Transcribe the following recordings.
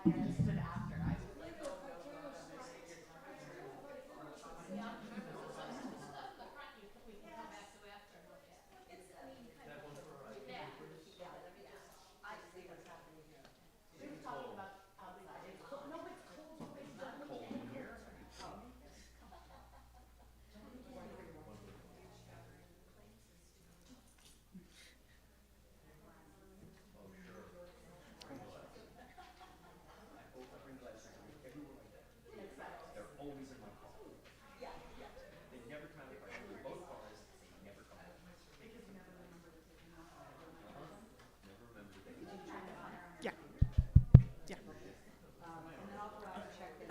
Yeah. Yeah.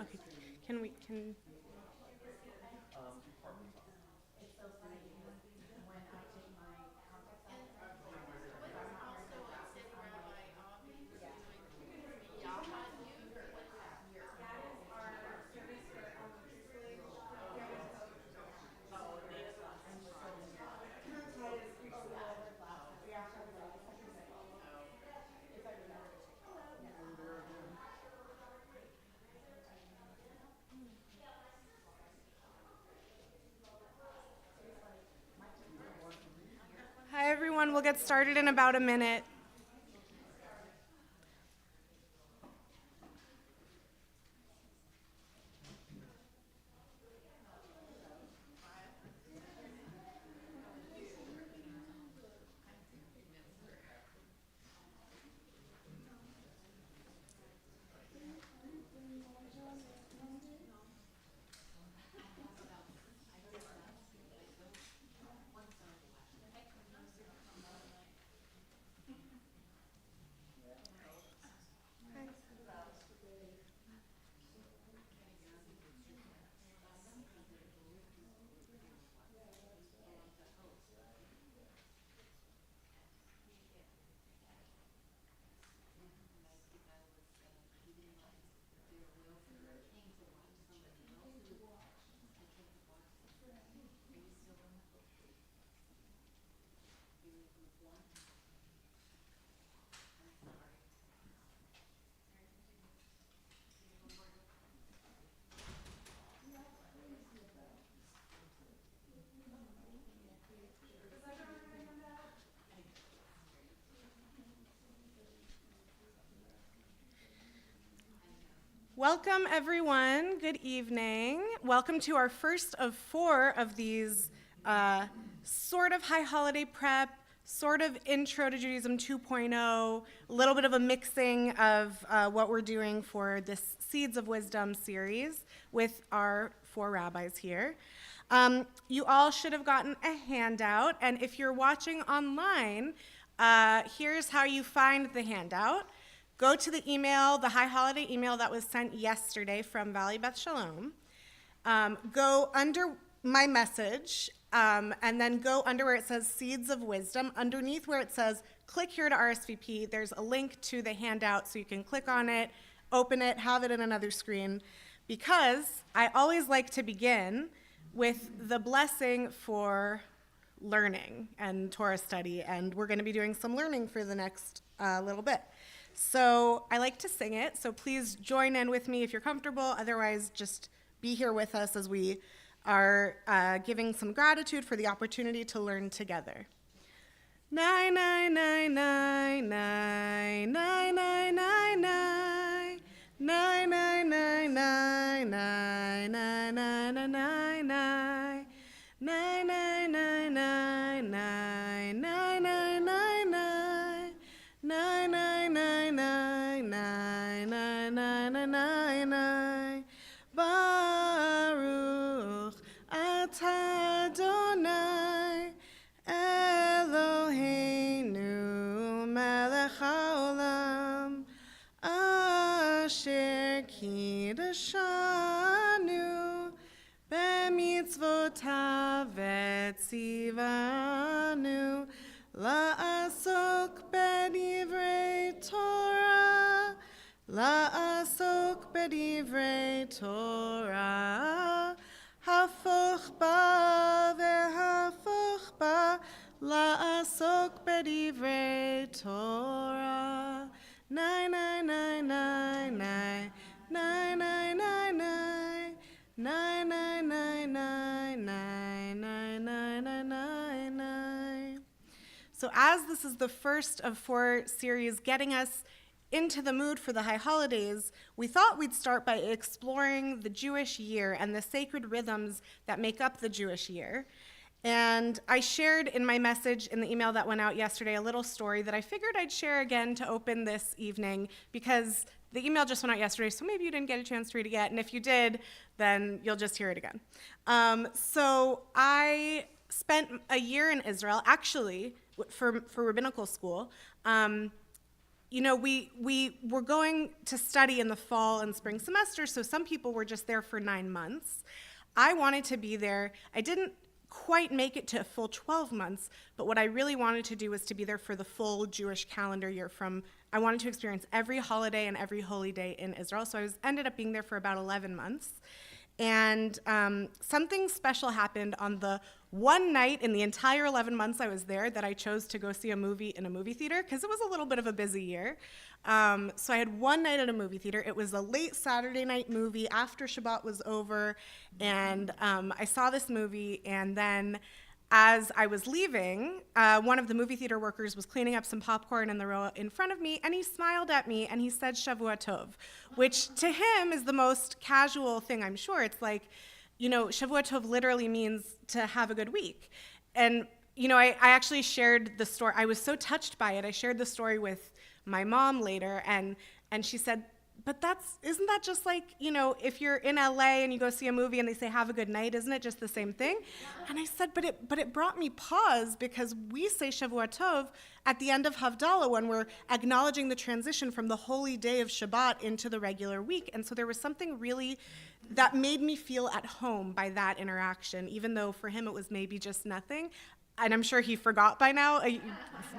Okay. Can Hi, everyone. We'll get started in about a minute. Welcome, everyone. Good evening. Welcome to our first of 4 of these sort of high holiday prep, sort of intro to Judaism 2.0, a little bit of a mixing of what we're doing for this Seeds of Wisdom series with our 4 rabbis here. You all should have gotten a handout, and if you're watching online, here's how you find the handout. Go to the email, the high holiday email that was sent yesterday from Valley Beth Shalom. Go under my message, and then go under where it says Seeds of Wisdom. Underneath where it says click here to RSVP, there's a link to the handout so you can click on it, open it, have it in another screen. Because I always like to begin with the blessing for learning and Torah study, and we're going to be doing some learning for the next little bit. So I like to sing it, so please join in with me if you're comfortable. Otherwise, just be here with us as we are giving some gratitude for the opportunity to learn together. Nai, nai, nai, nai, nai, nai, nai, nai, nai. Nai, nai, nai, nai, nai, nai, nai, nai, nai, nai. Nai, nai, nai, nai, nai, nai, nai, nai, nai. Nai, nai, nai, nai, nai, nai, nai, nai, nai, nai. Baruch atah Adonai Eloheinu melech haolam asher kiddushanu b'mitzvotav v'tzivanu la'asok b'divrei Torah, la'asok b'divrei Torah, hafoch ba ve'hafoch ba, la'asok b'divrei Torah. Nai, nai, nai, nai, nai. So as this is the first of 4 series getting us into the mood for the high holidays, we thought we'd start by exploring the Jewish year and the sacred rhythms that make up the Jewish year. And I shared in my message in the email that went out yesterday a little story that I figured I'd share again to open this evening, because the email just went out yesterday, so maybe you didn't get a chance to read it yet, and if you did, then you'll just hear it again. So I spent a year in Israel, actually, for rabbinical school. We were going to study in the fall and spring semester, so some people were just there for 9 months. I wanted to be there. I didn't quite make it to a full 12 months, but what I really wanted to do was to be there for the full Jewish calendar year. I wanted to experience every holiday and every holy day in Israel, so I ended up being there for about 11 months. And something special happened on the one night in the entire 11 months I was there that I chose to go see a movie in a movie theater, because it was a little bit of a busy year. So I had one night at a movie theater. It was a late Saturday night movie after Shabbat was over, and I saw this movie, and then as I was leaving, one of the movie theater workers was cleaning up some popcorn in the row in front of me, and he smiled at me, and he said Shavua Tov, which to him is the most casual thing, I'm sure. It's like, Shavua Tov literally means to have a good week. And, I actually shared the story. I was so touched by it. I shared the story with my mom later, and she said, but isn't that just like, if you're in LA and you go see a movie and they say, have a good night, isn't it just the same thing? And I said, but it brought me pause, because we say Shavua Tov at the end of Havdalah when we're acknowledging the transition from the holy day of Shabbat into the regular week. And so there was something really that made me feel at home by that interaction, even though for him it was maybe just nothing. And I'm sure he forgot by now,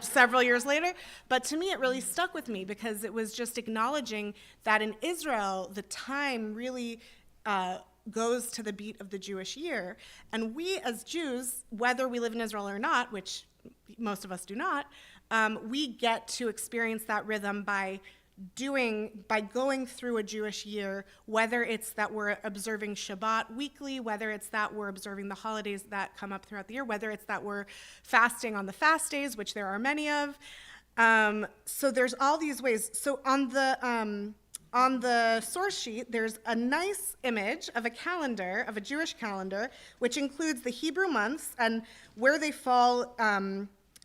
several years later. But to me, it really stuck with me, because it was just acknowledging that in Israel, the time really goes to the beat of the Jewish year. And we as Jews, whether we live in Israel or not, which most of us do not, we get to experience that rhythm by going through a Jewish year, whether it's that we're observing Shabbat weekly, whether it's that we're observing the holidays that come up throughout the year, whether it's that we're fasting on the fast days, which there are many of. So there's all these ways. So on the source sheet, there's a nice image of a calendar, of a Jewish calendar, which includes the Hebrew months and where they fall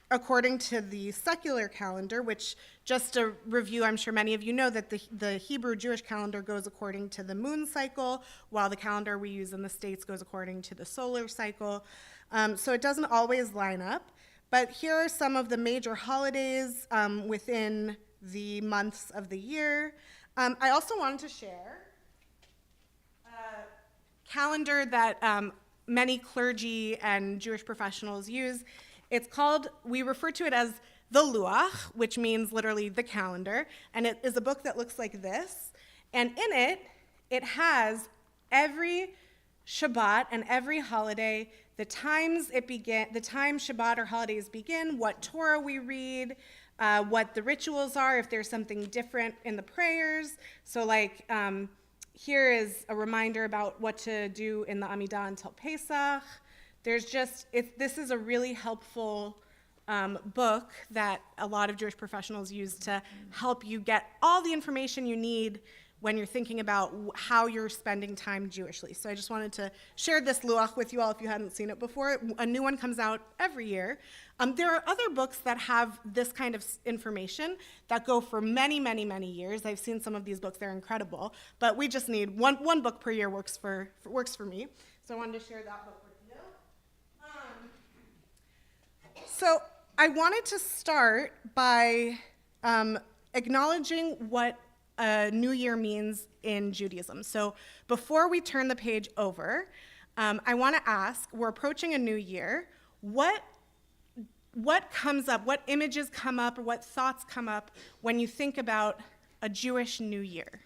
according to the secular calendar, which, just a review, I'm sure many of you know that the Hebrew Jewish calendar goes according to the moon cycle, while the calendar we use in the States goes according to the solar cycle. So it doesn't always line up. But here are some of the major holidays within the months of the year. I also wanted to share a calendar that many clergy and Jewish professionals use. We refer to it as the Luach, which means literally the calendar, and it is a book that looks like this. And in it has every Shabbat and every holiday, the time Shabbat or holidays begin, what Torah we read, what the rituals are, if there's something different in the prayers. So here is a reminder about what to do in the Amidah until Pesach. This is a really helpful book that a lot of Jewish professionals use to help you get all the information you need when you're thinking about how you're spending time Jewishly. So I just wanted to share this Luach with you all if you hadn't seen it before. A new one comes out every year. There are other books that have this kind of information that go for many, many, many years. I've seen some of these books, they're incredible, but we just need one book per year works for me. So I wanted to share that book with you. So I wanted to start by acknowledging what New Year means in Judaism. So before we turn the page over, I want to ask, we're approaching a new year, what comes up, what images come up, or what thoughts come up when you think about a Jewish New Year?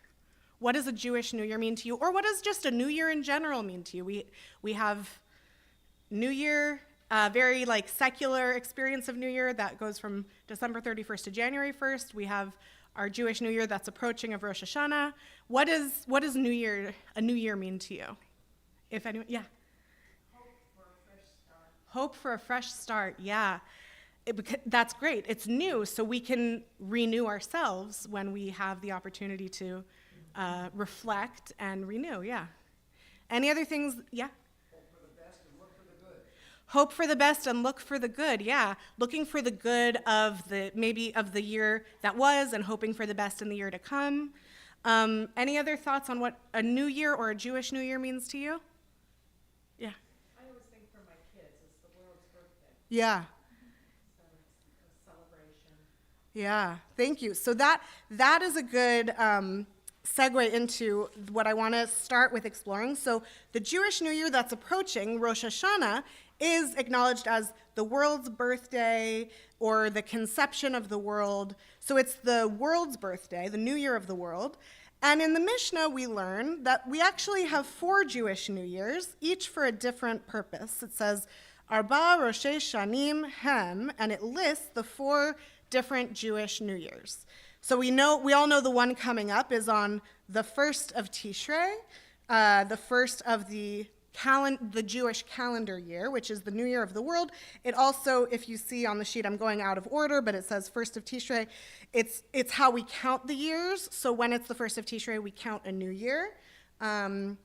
What does a Jewish New Year mean to you? Or what does just a New Year in general mean to you? We have New Year, very secular experience of New Year that goes from December 31st to January 1st. We have our Jewish New Year that's approaching of Rosh Hashanah. What does a New Year mean to you? If anyone, yeah. Hope for a fresh start. Hope for a fresh start, yeah. That's great. It's new, so we can renew ourselves when we have the opportunity to reflect and renew. Yeah. Any other things? Yeah. Hope for the best and look for the good. Yeah. Looking for the good of the year that was and hoping for the best in the year to come. Any other thoughts on what a new year or a Jewish New Year means to you? Yeah. I always think for my kids, it's the world's birthday. Yeah. So it's a celebration. Yeah. Thank you. So that is a good segue into what I want to start with exploring. So the Jewish New Year that's approaching, Rosh Hashanah, is acknowledged as the world's birthday or the conception of the world. So it's the world's birthday, the New Year of the world. And in the Mishnah, we learn that we actually have 4 Jewish New Years, each for a different purpose. It says, Arba Roshei Shanim Hem, and it lists the 4 different Jewish New Years. So we all know the one coming up is on the 1st of Tishrei, the first of the Jewish calendar year, which is the New Year of the world. It also, if you see on the sheet, I'm going out of order, but it says 1st of Tishrei. It's how we count the years. So when it's the 1st of Tishrei, we count a new year. And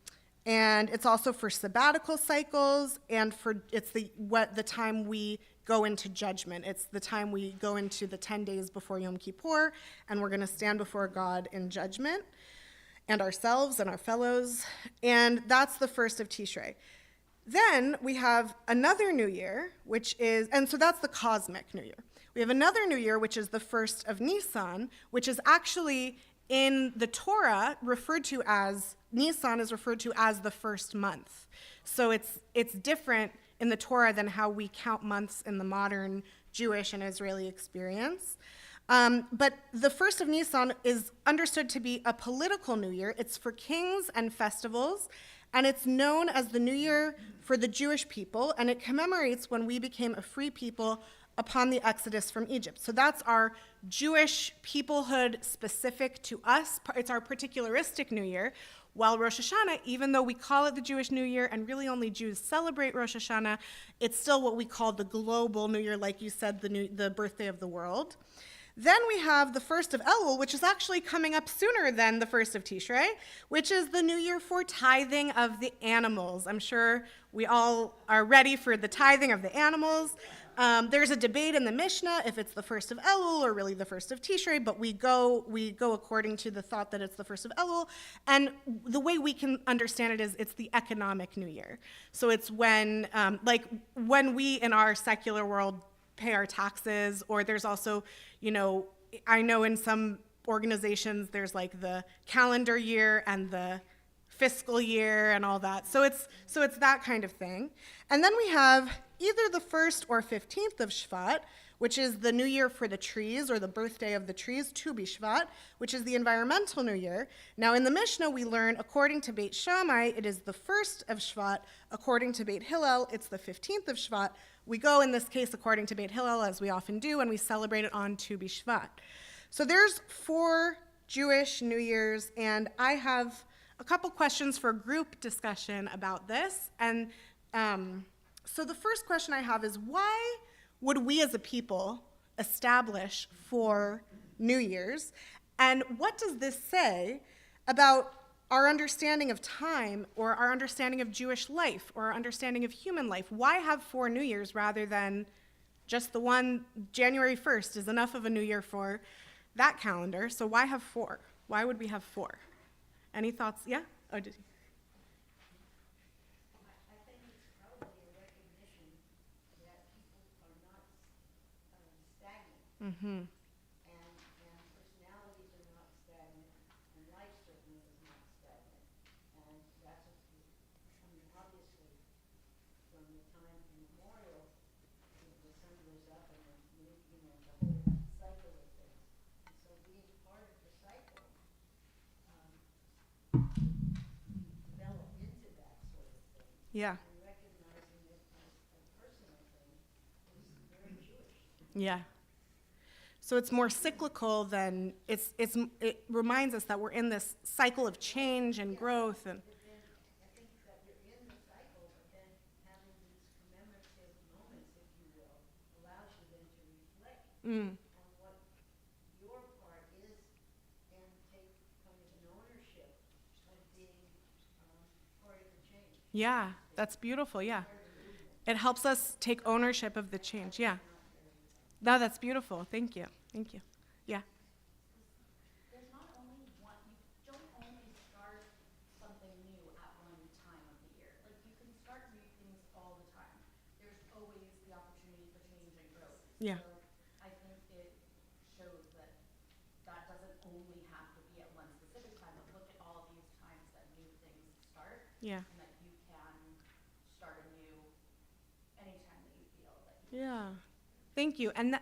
it's also for sabbatical cycles, and it's the time we go into judgment. It's the time we go into the 10 days before Yom Kippur, and we're going to stand before God in judgment, and ourselves and our fellows, and that's the 1st of Tishrei. Then we have another new year, so that's the cosmic new year. We have another new year, which is the 1st of Nisan, which is actually in the Torah Nisan is referred to as the first month. So it's different in the Torah than how we count months in the modern Jewish and Israeli experience. But the 1st of Nisan is understood to be a political new year. It's for kings and festivals, and it's known as the New Year for the Jewish people, and it commemorates when we became a free people upon the Exodus from Egypt. So that's our Jewish peoplehood specific to us. It's our particularistic New Year. While Rosh Hashanah, even though we call it the Jewish New Year and really only Jews celebrate Rosh Hashanah, it's still what we call the global New Year, like you said, the birthday of the world. Then we have the 1st of Elul, which is actually coming up sooner than the 1st of Tishrei, which is the New Year for tithing of the animals. I'm sure we all are ready for the tithing of the animals. There's a debate in the Mishnah if it's the 1st of Elul or really the 1st of Tishrei, but we go according to the thought that it's the 1st of Elul. And the way we can understand it is it's the economic New Year. So it's when we in our secular world pay our taxes, or there's also, I know in some organizations there's like the calendar year and the fiscal year and all that. So it's that kind of thing. And then we have either the 1st or 15th of Shvat, which is the New Year for the trees, or the birthday of the trees, Tu B'Shvat, which is the environmental New Year. Now in the Mishnah we learn, according to Beit Shammai, it is the 1st of Shvat. According to Beit Hillel, it's the 15th of Shvat. We go, in this case, according to Beit Hillel, as we often do, and we celebrate it on Tu B'Shvat. So there's 4 Jewish New Years, and I have a couple questions for group discussion about this. And so the first question I have is, why would we as a people establish 4 New Years? And what does this say about our understanding of time, or our understanding of Jewish life, or our understanding of human life? Why have 4 New Years rather than just the one? January 1st is enough of a New Year for that calendar, so why have 4? Why would we have 4? Any thoughts? Yeah? Oh, did you? I think it's probably a recognition that people are not stagnant. Mm-hmm. And personalities are not stagnant, and life certainly is not stagnant. And that's, obviously, from the time immemorial, the sun goes up and then, the whole cycle of things. And so being part of the cycle, develop into that sort of thing. Yeah. And recognizing it as a personal thing is very Jewish. Yeah. So it's more cyclical than it reminds us that we're in this cycle of change and growth. And But then I think that you're in the cycle, but then having these commemorative moments, if you will, allows you then to Mm. And what your part is, and take kind of an ownership of being part of the change. Yeah, that's beautiful, yeah. It helps us take ownership of the change, yeah. No, that's beautiful, thank you, yeah. There's not only one, you don't only start something new at one time of the year. Like, you can start new things all the time. There's always the opportunity for change and growth. Yeah. So I think it shows that that doesn't only have to be at one specific time, but look at all these times that new things start. Yeah. And that you can start anew anytime that you feel that you Yeah, thank you. And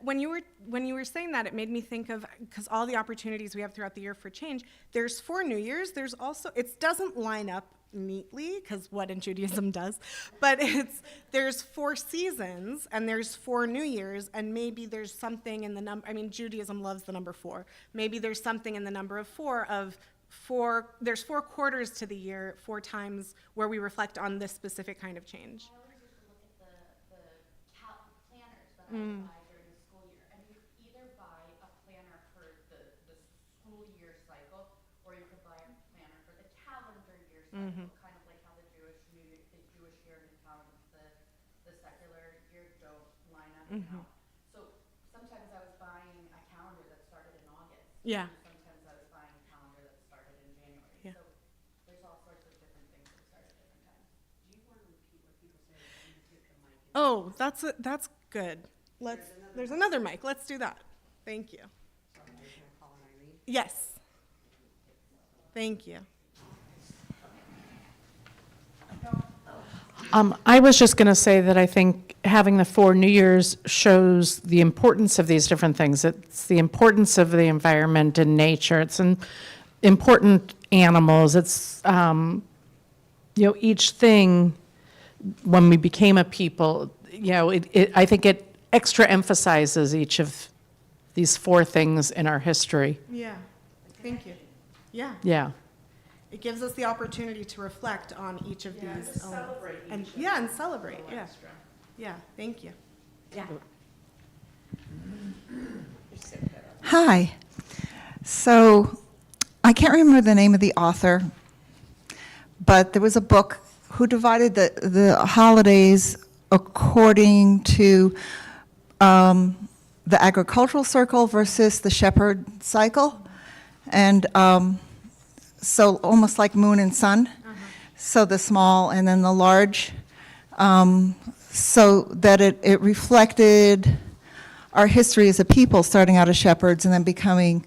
when you were saying that, it made me think of, because all the opportunities we have throughout the year for change, there's 4 New Years. There's also, it doesn't line up neatly, because what in Judaism does, but there's 4 seasons and there's 4 New Years, and maybe there's something in the number. I mean, Judaism loves the number 4. Maybe there's something in the number of 4 of 4. There's 4 quarters to the year, 4 times where we reflect on this specific kind of change. I always used to look at the planners that I would buy during the school year. And you could either buy a planner for the school year cycle, or you could buy a planner for the calendar year cycle, kind of like how the Jewish year and the secular year don't line up now. So sometimes I was buying a calendar that started in August. Yeah. And sometimes I was buying a calendar that started in January. Yeah. So there's all sorts of different things that start at different times. Do you want to repeat what people say when you take the mic? Oh, that's good. There's another mic. Let's do that. Thank you. Yes. Thank you. I was just going to say that I think having the 4 New Years shows the importance of these different things. It's the importance of the environment and nature. It's important animals. It's, each thing, when we became a people, I think it extra emphasizes each of these 4 things in our history. Yeah. Thank you. Yeah. Yeah. It gives us the opportunity to reflect on each of these elements. And celebrate. Yeah. Yeah. Thank you. Yeah. Hi. So I can't remember the name of the author, but there was a book who divided the holidays according to the agricultural circle versus the shepherd cycle. And so almost like moon and sun. So the small and then the large. So that it reflected our history as a people, starting out as shepherds and then becoming,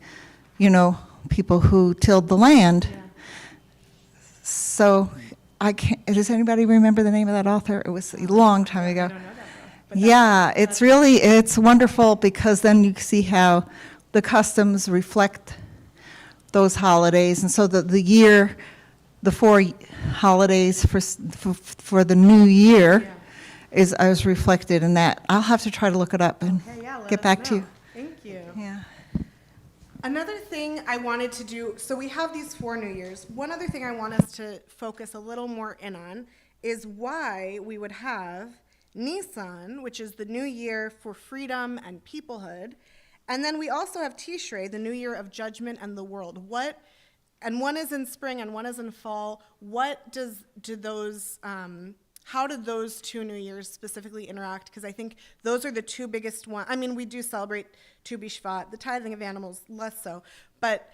people who tilled the land. Yeah. So does anybody remember the name of that author? It was a long time ago. I don't know that though. But Yeah, it's wonderful because then you see how the customs reflect those holidays. And so the 4 holidays for the new year is reflected in that. I'll have to try to look it up and Okay, yeah, let get us back to know. you. Thank you. Yeah. Another thing I wanted to do, so we have these 4 New Years. One other thing I want us to focus a little more in on is why we would have Nisan, which is the new year for freedom and peoplehood. And then we also have Tishrei, the new year of judgment and the world. And one is in spring and one is in fall. How do those 2 New Years specifically interact? Because I think those are the 2 biggest ones. I mean, we do celebrate Tu B'Shvat, the tithing of animals, less so. But,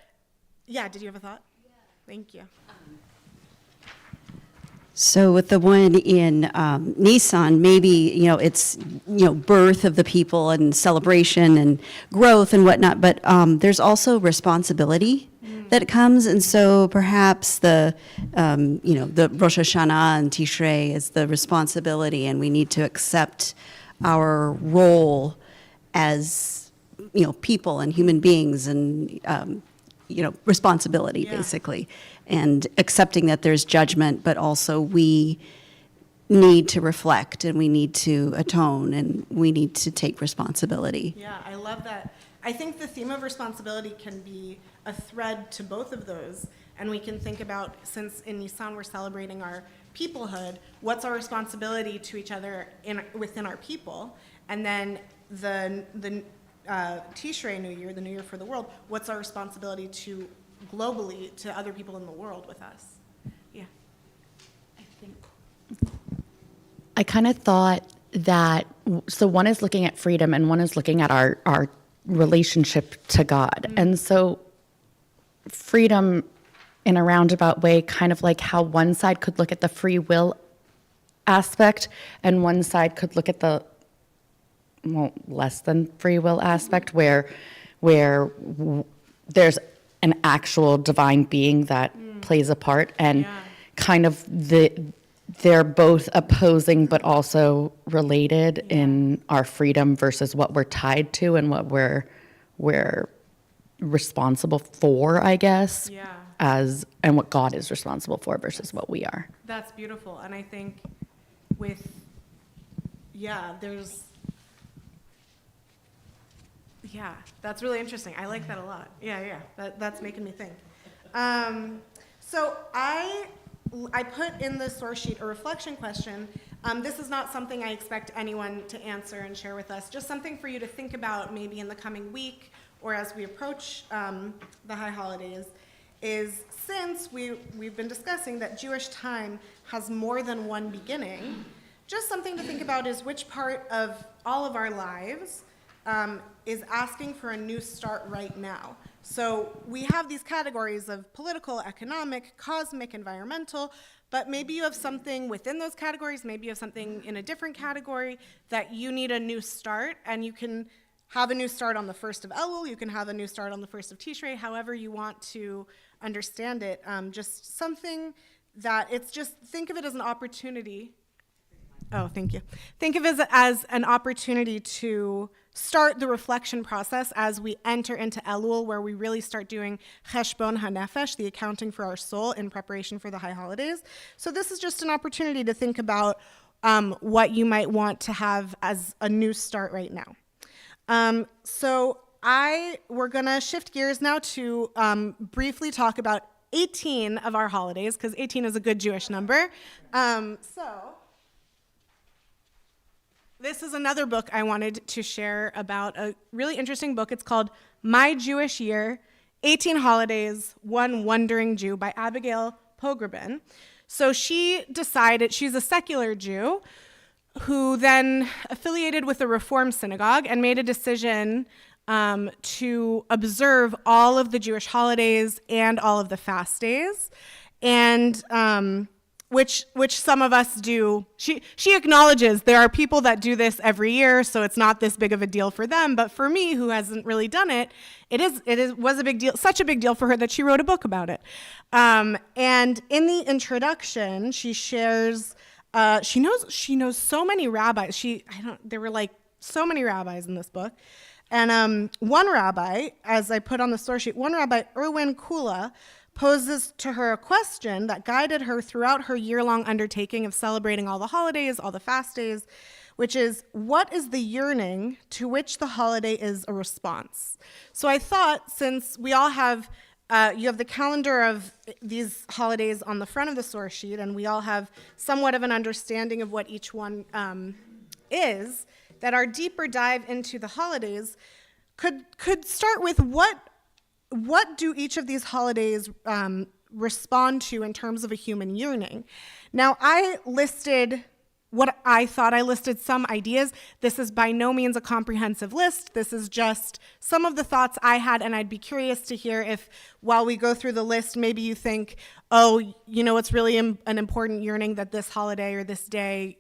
yeah, did you have a thought? Yeah. Thank you. So with the one in Nissan, maybe, it's, birth of the people and celebration and growth and whatnot, but there's also responsibility that comes. And so perhaps the Rosh Hashanah and Tishrei is the responsibility, and we need to accept our role as, people and human beings and, responsibility, Yeah. basically. And accepting that there's judgment, but also we need to reflect and we need to atone and we need to take responsibility. Yeah, I love that. I think the theme of responsibility can be a thread to both of those. And we can think about, since in Nisan we're celebrating our peoplehood, what's our responsibility to each other within our people? And then the Tishrei New Year, the New Year for the world, what's our responsibility to globally to other people in the world with us? Yeah. I kind of thought that, so one is looking at freedom and one is looking at our relationship to God. Mm-hmm. And so freedom in a roundabout way, kind of like how one side could look at the free will aspect and one side could look at the less than free will aspect where there's an actual divine being that plays a part and kind of they're both opposing but also related in our freedom versus what we're tied to and what we're responsible for, I guess. Yeah. And what God is responsible for versus what we are. That's beautiful. And I think that's really interesting. I like that a lot. Yeah. That's making me think. So I put in the source sheet a reflection question. This is not something I expect anyone to answer and share with us, just something for you to think about maybe in the coming week or as we approach the high holidays, is since we've been discussing that Jewish time has more than one beginning, just something to think about is which part of all of our lives is asking for a new start right now. So we have these categories of political, economic, cosmic, environmental, but maybe you have something within those categories, maybe you have something in a different category that you need a new start, and you can have a new start on the 1st of Elul, you can have a new start on the 1st of Tishrei, however you want to understand it. Just something that it's just, think of it as an opportunity. Oh, thank you. Think of it as an opportunity to start the reflection process as we enter into Elul, where we really start doing cheshbon hanefesh, the accounting for our soul in preparation for the high holidays. So this is just an opportunity to think about what you might want to have as a new start right now. We're gonna shift gears now to briefly talk about 18 of our holidays, because 18 is a good Jewish number. This is another book I wanted to share about, a really interesting book. It's called My Jewish Year, 18 Holidays, One Wandering Jew by Abigail Pogrebin. So she decided, she's a secular Jew who then affiliated with a Reform synagogue and made a decision to observe all of the Jewish holidays and all of the fast days, and which some of us do. She acknowledges there are people that do this every year, so it's not this big of a deal for them. But for me, who hasn't really done it, was a big deal, such a big deal for her that she wrote a book about it. And in the introduction, she shares she knows so many rabbis. There were like so many rabbis in this book. And one rabbi, as I put on the source sheet, one rabbi, Erwin Kula, poses to her a question that guided her throughout her year-long undertaking of celebrating all the holidays, all the fast days, which is, what is the yearning to which the holiday is a response? So I thought, since we all have, you have the calendar of these holidays on the front of the source sheet, and we all have somewhat of an understanding of what each one is, that our deeper dive into the holidays could start with what do each of these holidays respond to in terms of a human yearning? Now, I listed some ideas. This is by no means a comprehensive list. This is just some of the thoughts I had, and I'd be curious to hear if, while we go through the list, maybe you think, oh, it's really an important yearning that this holiday or this day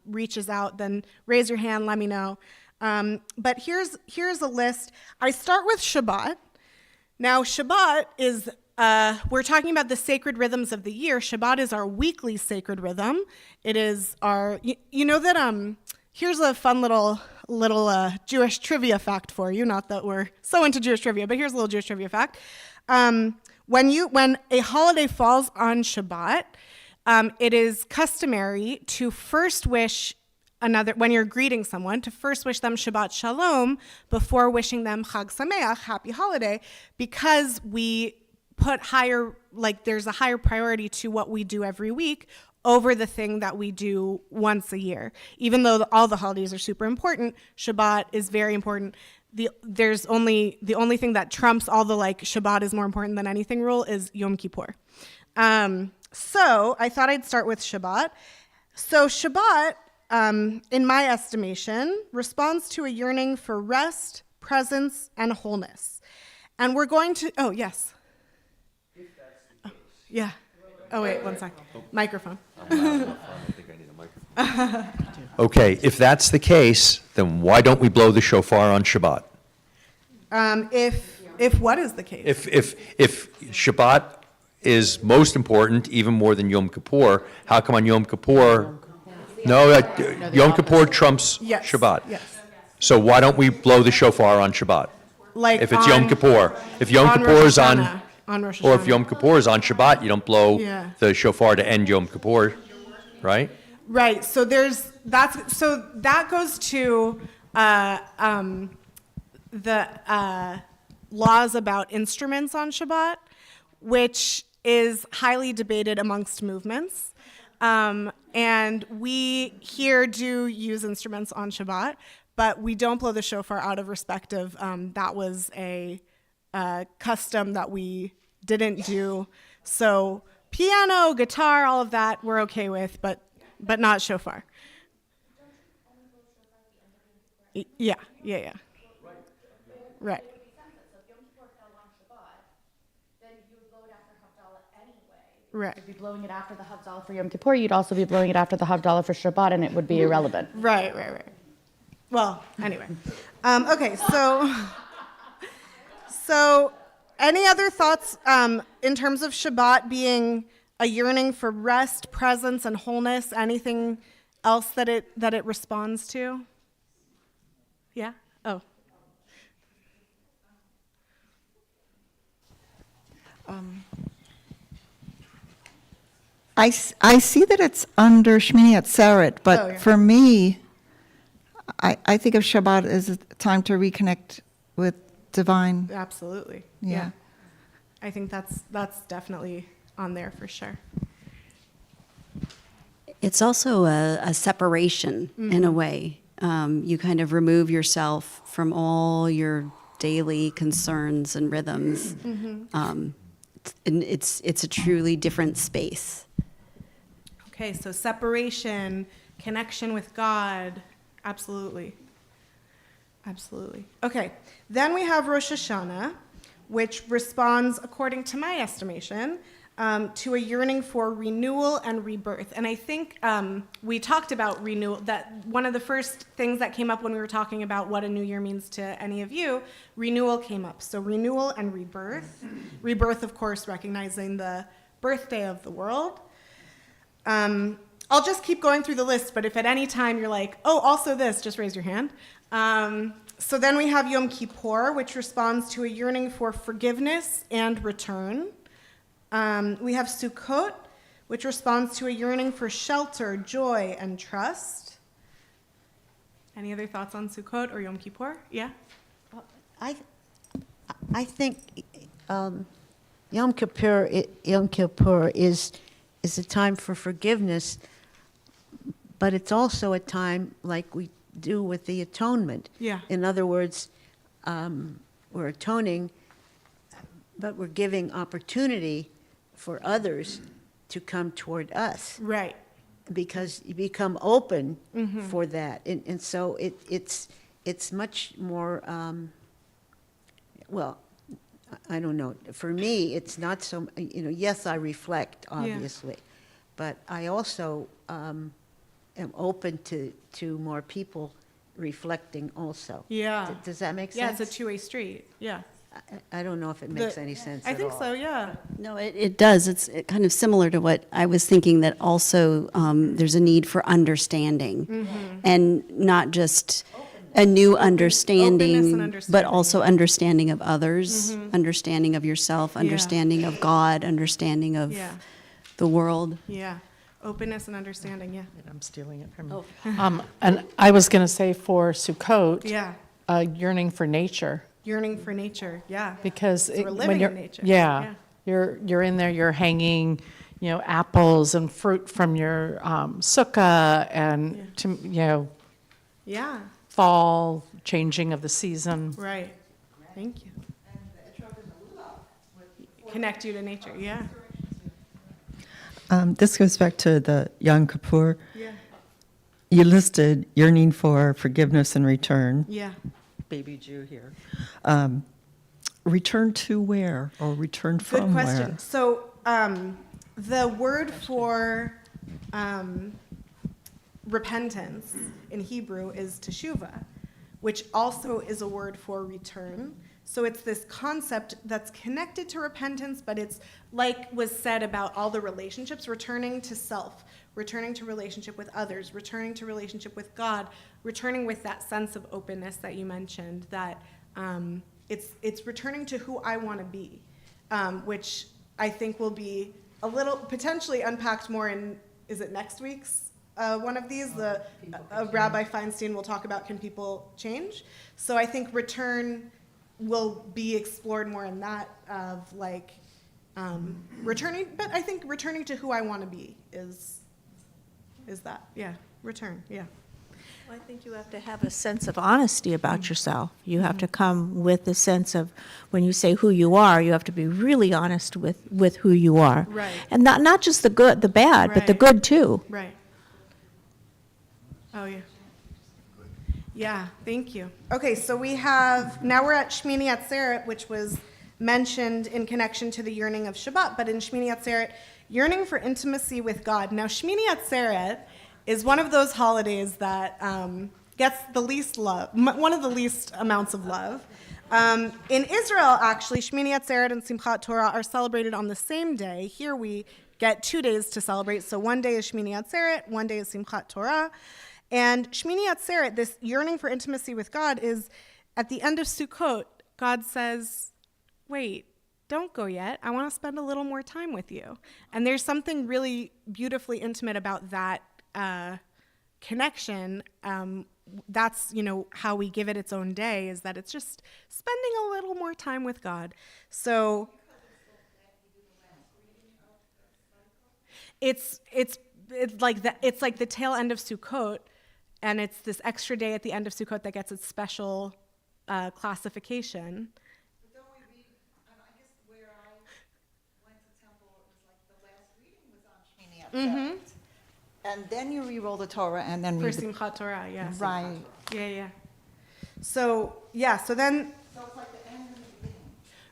reaches out, then raise your hand, let me know. But here's a list. I start with Shabbat. Now, Shabbat is, we're talking about the sacred rhythms of the year. Shabbat is our weekly sacred rhythm. It is our, here's a fun little Jewish trivia fact for you. Not that we're so into Jewish trivia, but here's a little Jewish trivia fact. When a holiday falls on Shabbat, it is customary to first wish when you're greeting someone, to first wish them Shabbat Shalom before wishing them Chag Sameach, happy holiday, because we put there's a higher priority to what we do every week over the thing that we do once a year. Even though all the holidays are super important, Shabbat is very important. The only thing that trumps all the like Shabbat is more important than anything rule is Yom Kippur. So I thought I'd start with Shabbat. So Shabbat, in my estimation, responds to a yearning for rest, presence, and wholeness. And we're going to, oh, yes. If that's the case. Yeah. Oh, wait, one sec. Microphone. Okay, if that's the case, then why don't we blow the shofar on Shabbat? If what is the case? If Shabbat is most important, even more than Yom Kippur, how come on Yom Kippur? No, Yom Kippur trumps Yes, Shabbat. yes. So why don't we blow the shofar on Shabbat? Like If it's Yom on- Kippur. If Yom on Kippur Rosh is on, Hashanah, on Rosh or if Hashanah. Yom Kippur is on Shabbat, you don't blow Yeah. the shofar to end Yom Kippur, right? Right. So that goes to the laws about instruments on Shabbat, which is highly debated amongst movements. And we here do use instruments on Shabbat, but we don't blow the shofar out of respect of that was a custom that we didn't do. So piano, guitar, all of that we're okay with, but not shofar. Yeah. Right. Right. You'd be blowing it after the Havdalah for Yom Kippur, you'd also be blowing it after the Havdalah for Shabbat, and it would be irrelevant. Right. Well, anyway. Okay, so any other thoughts in terms of Shabbat being a yearning for rest, presence, and wholeness? Anything else that it responds to? Yeah? Oh. I see that it's under Shmini Atzeret, but Oh, yeah. for me, I think of Shabbat as a time to reconnect with divine. Absolutely. Yeah. I think that's definitely on there for sure. It's also a separation in a way. You kind of remove yourself from all your daily concerns and rhythms. And it's a truly different space. Okay, so separation, connection with God, absolutely. Okay, then we have Rosh Hashanah, which responds, according to my estimation, to a yearning for renewal and rebirth. And I think we talked about renewal, that one of the first things that came up when we were talking about what a new year means to any of you, renewal came up. So renewal and rebirth. Rebirth, of course, recognizing the birthday of the world. I'll just keep going through the list, but if at any time you're like, oh, also this, just raise your hand. So then we have Yom Kippur, which responds to a yearning for forgiveness and return. We have Sukkot, which responds to a yearning for shelter, joy, and trust. Any other thoughts on Sukkot or Yom Kippur? Yeah? I think Yom Kippur is a time for forgiveness, but it's also a time like we do with the atonement. Yeah. In other words, we're atoning, but we're giving opportunity for others to come toward us. Right. Because you become open for that. And so it's much more, well, I don't know. For me, it's not so, yes, I reflect, obviously. But I also am open to more people reflecting also. Yeah. Does that make sense? Yeah, it's a two-way street. Yeah. I don't know if it makes any sense I at think all. so, yeah. No, it does. It's kind of similar to what I was thinking, that also there's a need for understanding, and not just a new understanding, understanding. but also understanding of others, understanding of yourself, understanding of God, understanding of Yeah. the world. Yeah. Openness and understanding, yeah. I'm stealing it from you. And I was going to say for Sukkot, Yeah. yearning for nature. Yearning for nature, yeah. Because So we're when living you're, in nature. yeah, you're in there, you're hanging, apples and fruit from your sukkah and, Yeah, fall, changing of the season. right. Thank you. Connect you to nature, yeah. This goes back to the Yom Kippur. Yeah. You listed yearning for forgiveness and return. Yeah. Baby Jew here. Return to where, or return Good from question. where? So the word for repentance in Hebrew is teshuvah, which also is a word for return. So it's this concept that's connected to repentance, but it's like was said about all the relationships, returning to self, returning to relationship with others, returning to relationship with God, returning with that sense of openness that you mentioned, that it's returning to who I want to be, which I think will be a little potentially unpacked more in, is it next week's one of these? Rabbi Feinstein will talk about can people change? So I think return will be explored more in that of like returning, but I think returning to who I want to be is that, yeah, return, yeah. Well, I think you have to have a sense of honesty about yourself. You have to come with a sense of, when you say who you are, you have to be really honest with who you are. Right. And not just the good, the bad, but the Right. good too. Right. Oh, yeah. Yeah, thank you. Okay, so now we're at Shmini Atzeret, which was mentioned in connection to the yearning of Shabbat, but in Shmini Atzeret, yearning for intimacy with God. Now, Shmini Atzeret is one of those holidays that gets the least love, one of the least amounts of love. In Israel, actually, Shmini Atzeret and Simchat Torah are celebrated on the same day. Here we get 2 days to celebrate. So one day is Shmini Atzeret, one day is Simchat Torah. And Shmini Atzeret, this yearning for intimacy with God, is at the end of Sukkot, God says, wait, don't go yet. I want to spend a little more time with you. And there's something really beautifully intimate about that connection. That's, how we give it its own day, is that it's just spending a little more time with God. So it's like the tail end of Sukkot, and it's this extra day at the end of Sukkot that gets its special classification. But don't we read, I guess where I went to temple, it was like the last reading was on Shmini Atzeret. And then you re-roll the Torah and then For read the... Simchat Torah, yeah. Right. Yeah. So then, So it's like the end and the beginning.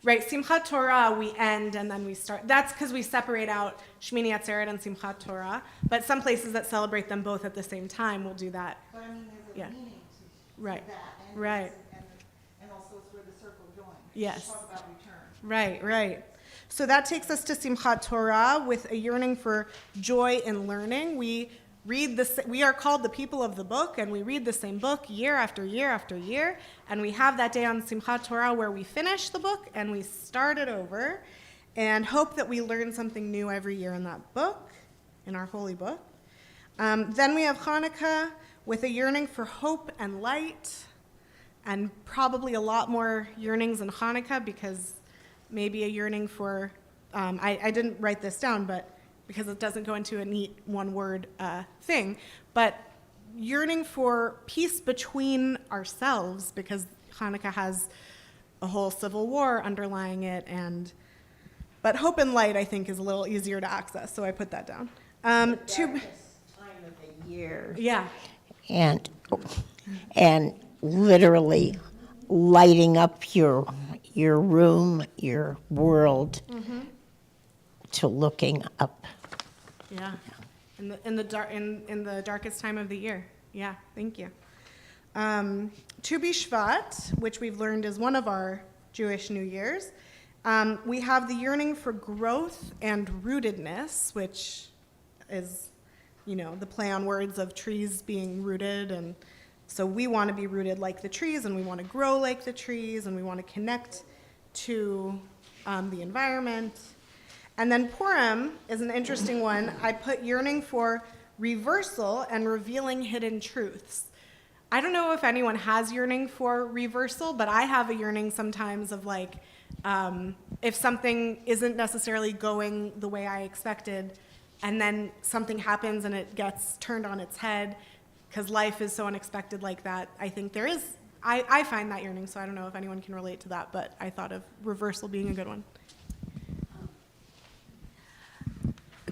right, Simchat Torah, we end and then we start. That's because we separate out Shmini Atzeret and Simchat Torah, but some places that celebrate them both at the same time will do that. But I mean, there's a Yeah. meaning to Right, that. And right. And also it's where the circle joins. Yes. Talk about return. Right. So that takes us to Simchat Torah with a yearning for joy in learning. We are called the people of the book, and we read the same book year after year after year. And we have that day on Simchat Torah where we finish the book and we start it over and hope that we learn something new every year in that book, in our holy book. Then we have Hanukkah with a yearning for hope and light, and probably a lot more yearnings in Hanukkah, because maybe a yearning for, I didn't write this down, but because it doesn't go into a neat one-word thing, but yearning for peace between ourselves, because Hanukkah has a whole civil war underlying it, but hope and light, I think, is a little easier to access, so I put that down. Time of the year. Yeah, And literally lighting up your room, your world, to looking up. yeah, in the darkest time of the year. Yeah, thank you. Tu B'Shvat, which we've learned is one of our Jewish New Years, we have the yearning for growth and rootedness, which is, the play on words of trees being rooted, and so we want to be rooted like the trees, and we want to grow like the trees, and we want to connect to the environment. And then Purim is an interesting one. I put yearning for reversal and revealing hidden truths. I don't know if anyone has yearning for reversal, but I have a yearning sometimes of like If something isn't necessarily going the way I expected, and then something happens and it gets turned on its head, because life is so unexpected like that, I think there is, I find that yearning, so I don't know if anyone can relate to that, but I thought of reversal being a good one.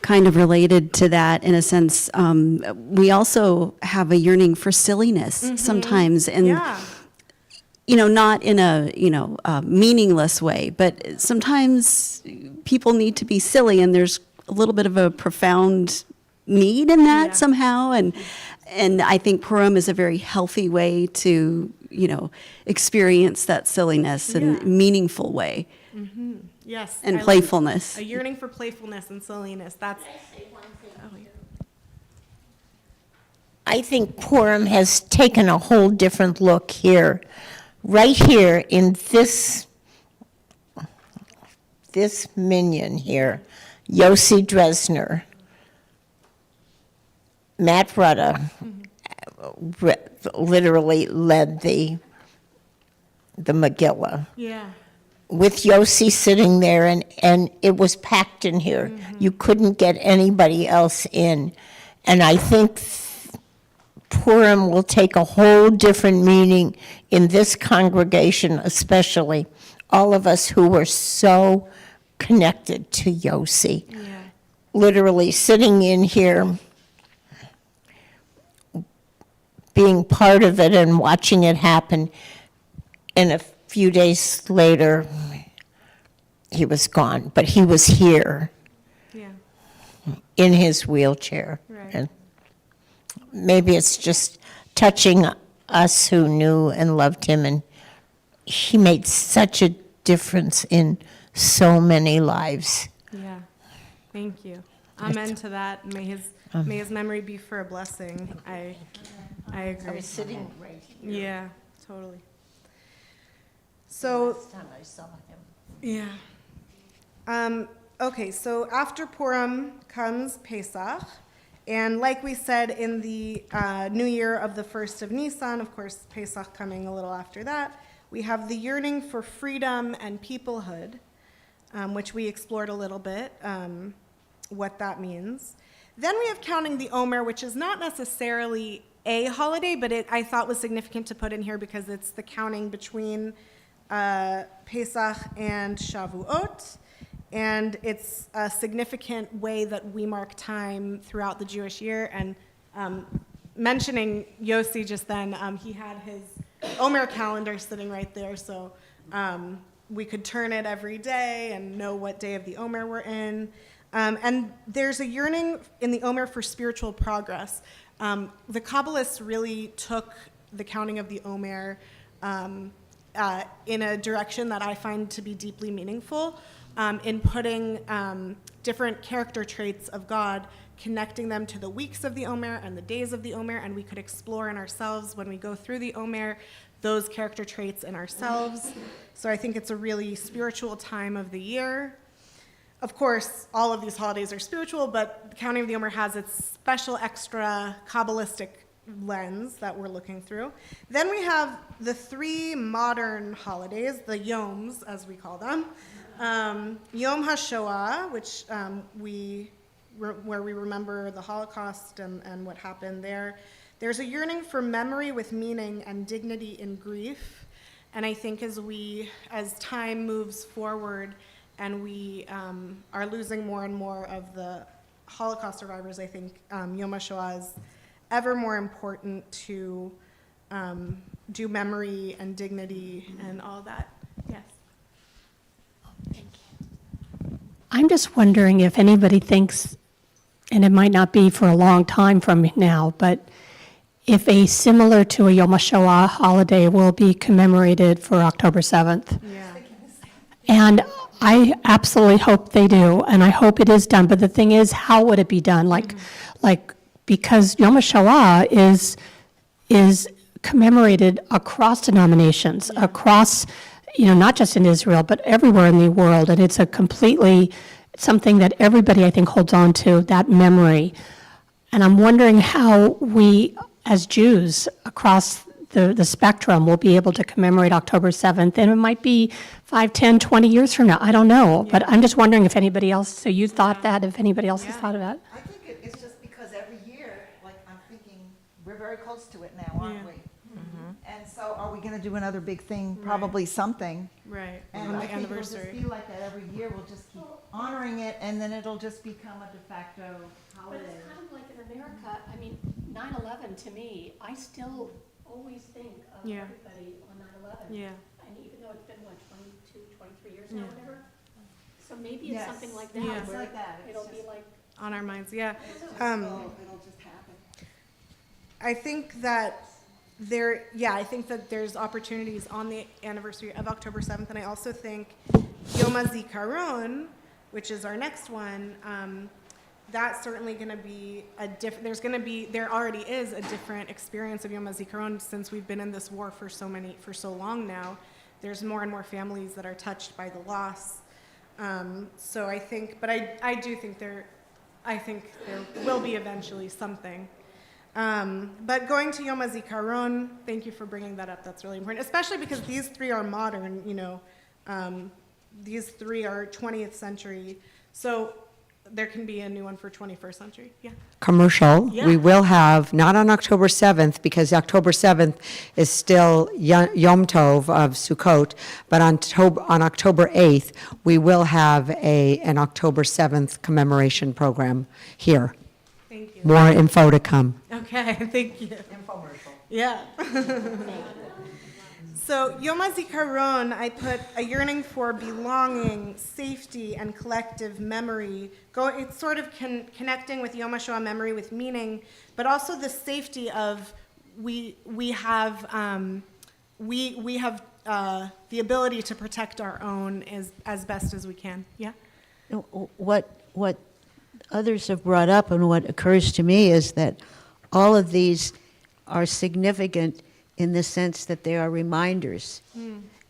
Kind of related to that in a sense, we also have a yearning for silliness sometimes, and Yeah. not in a meaningless way, but sometimes people need to be silly, and there's a little bit of a profound need in that Yeah. somehow, and I think Purim is a very healthy way to experience that silliness in Yeah. a meaningful way. Yes. And I like playfulness. A yearning for playfulness and silliness, that's, I think Purim has taken a whole different look here. Right here in this minion here, Yossi Dresner, Matt Rutta literally led the Megillah, yeah. with Yossi sitting there, and it was packed in here. You couldn't get anybody else in. And I think Purim will take a whole different meaning in this congregation, especially all of us who were so connected to Yossi. Yeah. Literally sitting in here, being part of it and watching it happen. And a few days later, he was gone, but he was here Yeah. in his wheelchair. Right. And maybe it's just touching us who knew and loved him, and he made such a difference in so many lives. Yeah, thank you. Amen to that. May his memory be for a blessing. I agree. Sitting right here Yeah, totally. So, last time I saw him. yeah. Okay, so after Purim comes Pesach, and like we said in the new year of the 1st of Nisan, of course, Pesach coming a little after that, we have the yearning for freedom and peoplehood, which we explored a little bit, what that means. Then we have counting the Omer, which is not necessarily a holiday, but I thought was significant to put in here because it's the counting between Pesach and Shavuot, and it's a significant way that we mark time throughout the Jewish year. And mentioning Yossi just then, he had his Omer calendar sitting right there, so we could turn it every day and know what day of the Omer we're in. And there's a yearning in the Omer for spiritual progress. The Kabbalists really took the counting of the Omer in a direction that I find to be deeply meaningful, in putting different character traits of God, connecting them to the weeks of the Omer and the days of the Omer, and we could explore in ourselves when we go through the Omer those character traits in ourselves. So I think it's a really spiritual time of the year. Of course, all of these holidays are spiritual, but the counting of the Omer has its special extra Kabbalistic lens that we're looking through. Then we have the three modern holidays, the Yoms, as we call them. Yom HaShoah, which where we remember the Holocaust and what happened there. There's a yearning for memory with meaning and dignity in grief. And I think as time moves forward and we are losing more and more of the Holocaust survivors, I think Yom HaShoah is ever more important to do memory and dignity and all that. Yes. I'm just wondering if anybody thinks, and it might not be for a long time from now, but if similar to a Yom HaShoah holiday will be commemorated for October 7th. Yeah. And I absolutely hope they do, and I hope it is done. But the thing is, how would it be done? Like because Yom HaShoah is commemorated across denominations, across, not just in Israel, but everywhere in the world. And it's something that everybody, I think, holds on to, that memory. And I'm wondering how we, as Jews across the spectrum will be able to commemorate October 7th, and it might be 5, 10, 20 years from now. I don't know, but I'm just wondering if anybody else, so you thought that, if anybody else has thought of that? I think it's just because every year, like, I'm thinking, we're very close to it now, aren't we? And so are we going to do another big thing? Probably something. Right, And on I the think it'll just anniversary. be like that every year. We'll just keep honoring it, and then it'll just become a de facto But holiday. it's kind of like in America, I mean, 9/11 to me, I still always think of Yeah. everybody on 9/11. Yeah. And even though it's been, what, 22, 23 years now, Yeah. whatever? So maybe it's Yes. something like that, Yeah. It's where like that. It's it'll be just- like, On our minds, yeah. It'll just happen. I think that I think that there's opportunities on the anniversary of October 7th, and I also think Yom HaZikaron, which is our next one, that's certainly going to be there already is a different experience of Yom HaZikaron since we've been in this war for so long now. There's more and more families that are touched by the loss. So I think, but I do think there will be eventually something. But going to Yom HaZikaron, thank you for bringing that up. That's really important, especially because these three are modern, these three are 20th century. So there can be a new one for 21st century. Yeah. Commercial. Yeah. We will have, not on October 7th, because October 7th is still Yom Tov of Sukkot, but on October 8th, we will have an October 7th commemoration program here. Thank you. More info to come. Okay, thank you. Infomercial. Yeah. So Yom HaZikaron, I put a yearning for belonging, safety, and collective memory. It's sort of connecting with Yom HaShoah memory with meaning, but also the safety of we have the ability to protect our own as best as we can. Yeah. What others have brought up and what occurs to me is that all of these are significant in the sense that they are reminders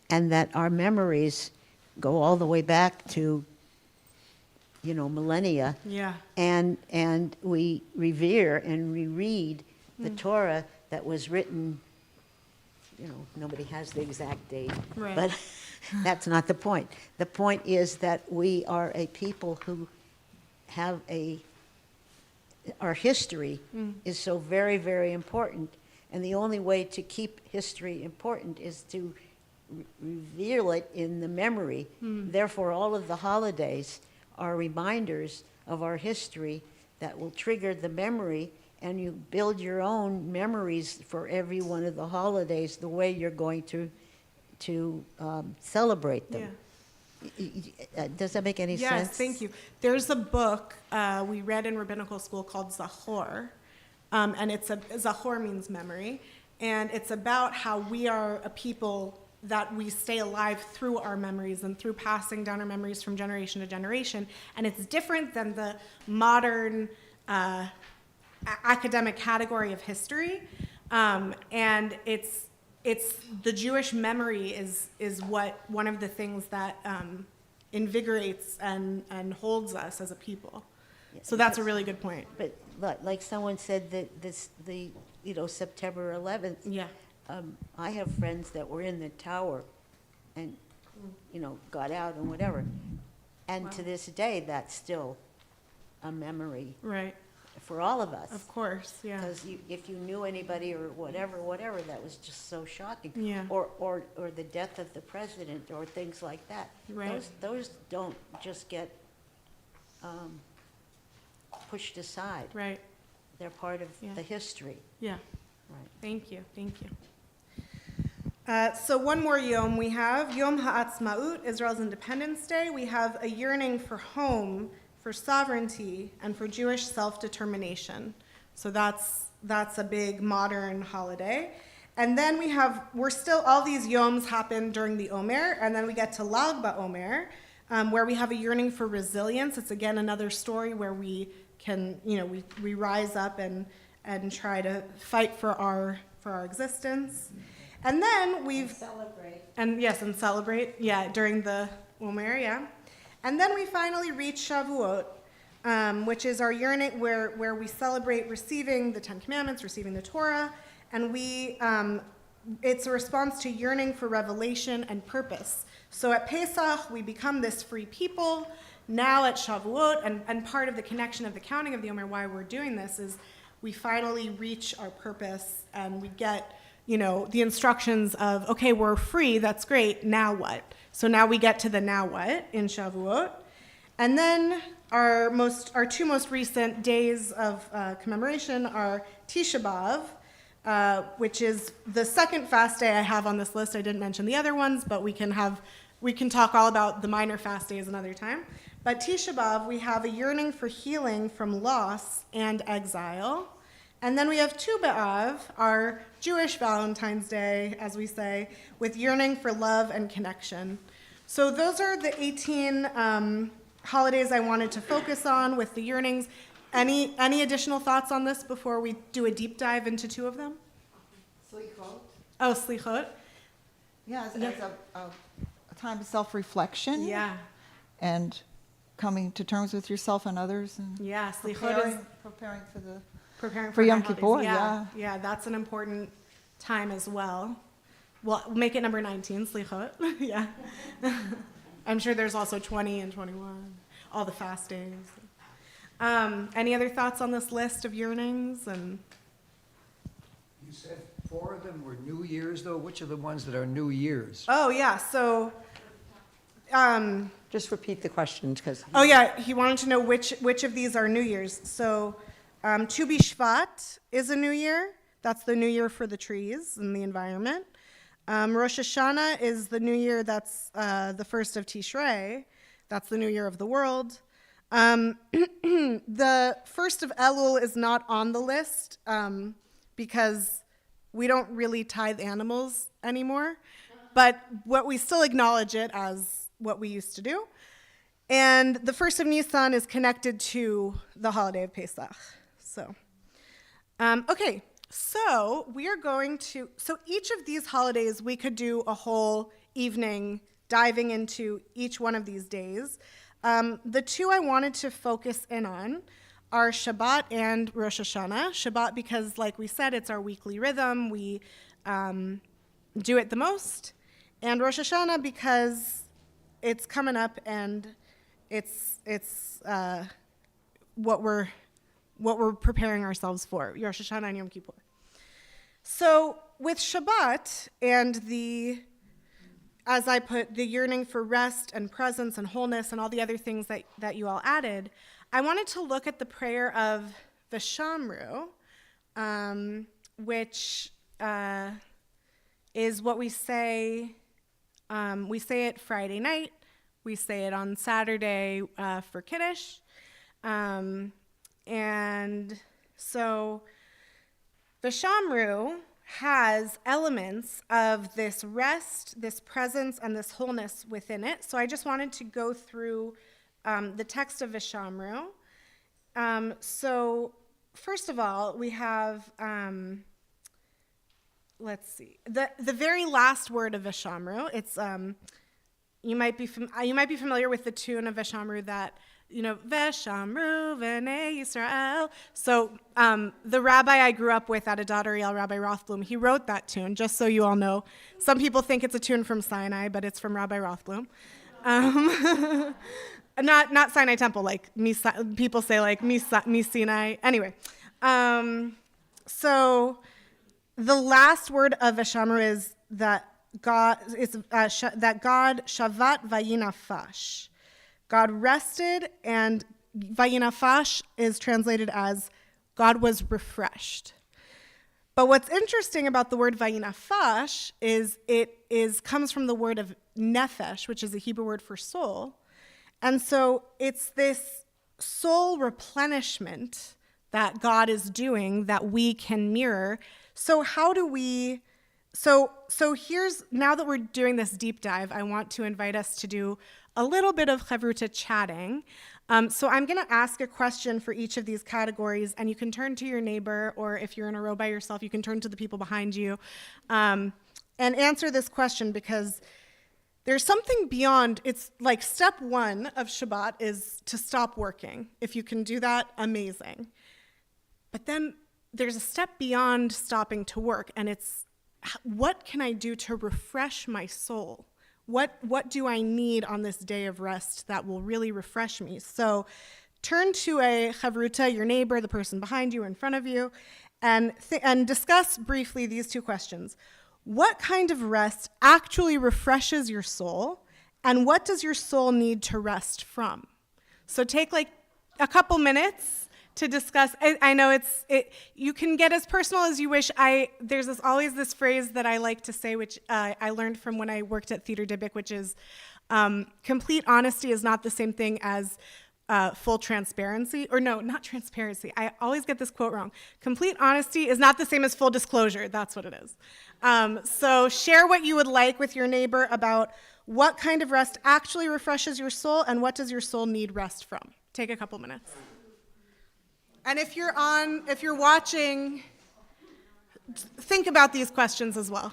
and that our memories go all the way back to, millennia. Yeah. And we revere and reread the Torah that was written, nobody has the exact date. Right. But that's not the point. The point is that we are a people who have our history is so very, very important. And the only way to keep history important is to reveal it in the memory. Therefore, all of the holidays are reminders of our history that will trigger the memory, and you build your own memories for every one of the holidays, the way you're going to celebrate them. Does that make any sense? Yes, thank you. There's a book we read in rabbinical school called Zachor, and Zachor means memory, and it's about how we are a people that we stay alive through our memories and through passing down our memories from generation to generation, and it's different than the modern academic category of history, and it's the Jewish memory is one of the things that invigorates and holds us as a people. So that's a really good point. But like someone said that September 11th. Yeah. I have friends that were in the tower and, got out and whatever. And to this day, that's still a memory Right. for all of us. Of course. Yeah. Because if you knew anybody or whatever, that was just so shocking. Yeah. Or the death of the president or things like that. Right. Those don't just get pushed aside. Right. They're part of Yeah. the history. Yeah. Right. Thank you. Thank you. So one more Yom we have, Yom Ha'atzmaut, Israel's Independence Day. We have a yearning for home, for sovereignty, and for Jewish self-determination. So that's a big modern holiday. And then all these Yoms happen during the Omer, and then we get to Lag BaOmer, where we have a yearning for resilience. It's again another story where we can, we rise up and try to fight for our existence. And then Celebrate. and celebrate, during the Omer, And then we finally reach Shavuot, which is our yearning where we celebrate receiving the Ten Commandments, receiving the Torah, and we it's a response to yearning for revelation and purpose. So at Pesach, we become this free people. Now at Shavuot, and part of the connection of the counting of the Omer, why we're doing this, is we finally reach our purpose and we get, the instructions of, okay, we're free, that's great, now what? So now we get to the now what in Shavuot. And then our two most recent days of commemoration are Tisha B'Av, which is the second fast day I have on this list. I didn't mention the other ones, but we can talk all about the minor fast days another time. But Tisha B'Av, we have a yearning for healing from loss and exile. And then we have Tu B'Av, our Jewish Valentine's Day, as we say, with yearning for love and connection. So those are the 18 holidays I wanted to focus on with the yearnings. Any additional thoughts on this before we do a deep dive into two of them? Slichot. Oh, Slichot. Yeah, as a time of self-reflection. Yeah. And coming to terms with yourself and others. And Yeah, Slichot is preparing for Yom high Kippur, holidays. yeah. Yeah, that's an important time as well. Well, make it number 19, Slichot. Yeah. I'm sure there's also 20 and 21, all the fast days. Any other thoughts on this list of yearnings? And You said 4 of them were New Year's, though. Which are the ones that are New Year's? oh yeah, so Just repeat the question, because. oh yeah, he wanted to know which of these are New Year's. So Tu B'Shvat is a new year. That's the new year for the trees and the environment. Rosh Hashanah is the new year. That's the first of Tishrei. That's the new year of the world. The first of Elul is not on the list because we don't really tithe animals anymore, but what we still acknowledge it as what we used to do. And the first of Nisan is connected to the holiday of Pesach. So, okay, so we are going to, so each of these holidays, we could do a whole evening diving into each one of these days. The two I wanted to focus in on are Shabbat and Rosh Hashanah. Shabbat because, like we said, it's our weekly rhythm. We do it the most. And Rosh Hashanah because it's coming up and it's what we're preparing ourselves for, Rosh Hashanah and Yom Kippur. So with Shabbat and as I put, the yearning for rest and presence and wholeness and all the other things that you all added, I wanted to look at the prayer of Vishamru, which is what we say. We say it Friday night. We say it on Saturday for Kiddush. And so Vishamru has elements of this rest, this presence, and this wholeness within it. So I just wanted to go through the text of Vishamru. So first of all, we have, let's see, the very last word of Vishamru. It's you might be familiar with the tune of Vishamru that, Veshamru v'nei Yisrael. So the rabbi I grew up with at Adad-Ariel, Rabbi Rothblum, he wrote that tune, just so you all know. Some people think it's a tune from Sinai, but it's from Rabbi Rothblum. Not Sinai Temple, like people say like Sinai. Anyway, so the last word of Veshamru is that God shavat vayinafash. God rested, and vayinafash is translated as God was refreshed. But what's interesting about the word vayinafash is it comes from the word of nefesh, which is a Hebrew word for soul. And so it's this soul replenishment that God is doing that we can mirror. So how do we, so here's, now that we're doing this deep dive, I want to invite us to do a little bit of chavruta chatting. So I'm going to ask a question for each of these categories, and you can turn to your neighbor, or if you're in a row by yourself, you can turn to the people behind you and answer this question, because there's something beyond. It's like step one of Shabbat is to stop working. If you can do that, amazing. But then there's a step beyond stopping to work, and it's what can I do to refresh my soul? What do I need on this day of rest that will really refresh me? So turn to a chavruta, your neighbor, the person behind you, in front of you, and discuss briefly these two questions. What kind of rest actually refreshes your soul, and what does your soul need to rest from? So take like a couple minutes to discuss. I know you can get as personal as you wish. There's always this phrase that I like to say, which I learned from when I worked at Theater Dybbuk, which is complete honesty is not the same thing as full transparency, or no, not transparency. I always get this quote wrong. Complete honesty is not the same as full disclosure. That's what it is. So share what you would like with your neighbor about what kind of rest actually refreshes your soul and what does your soul need rest from. Take a couple minutes. And if you're watching, think about these questions as well.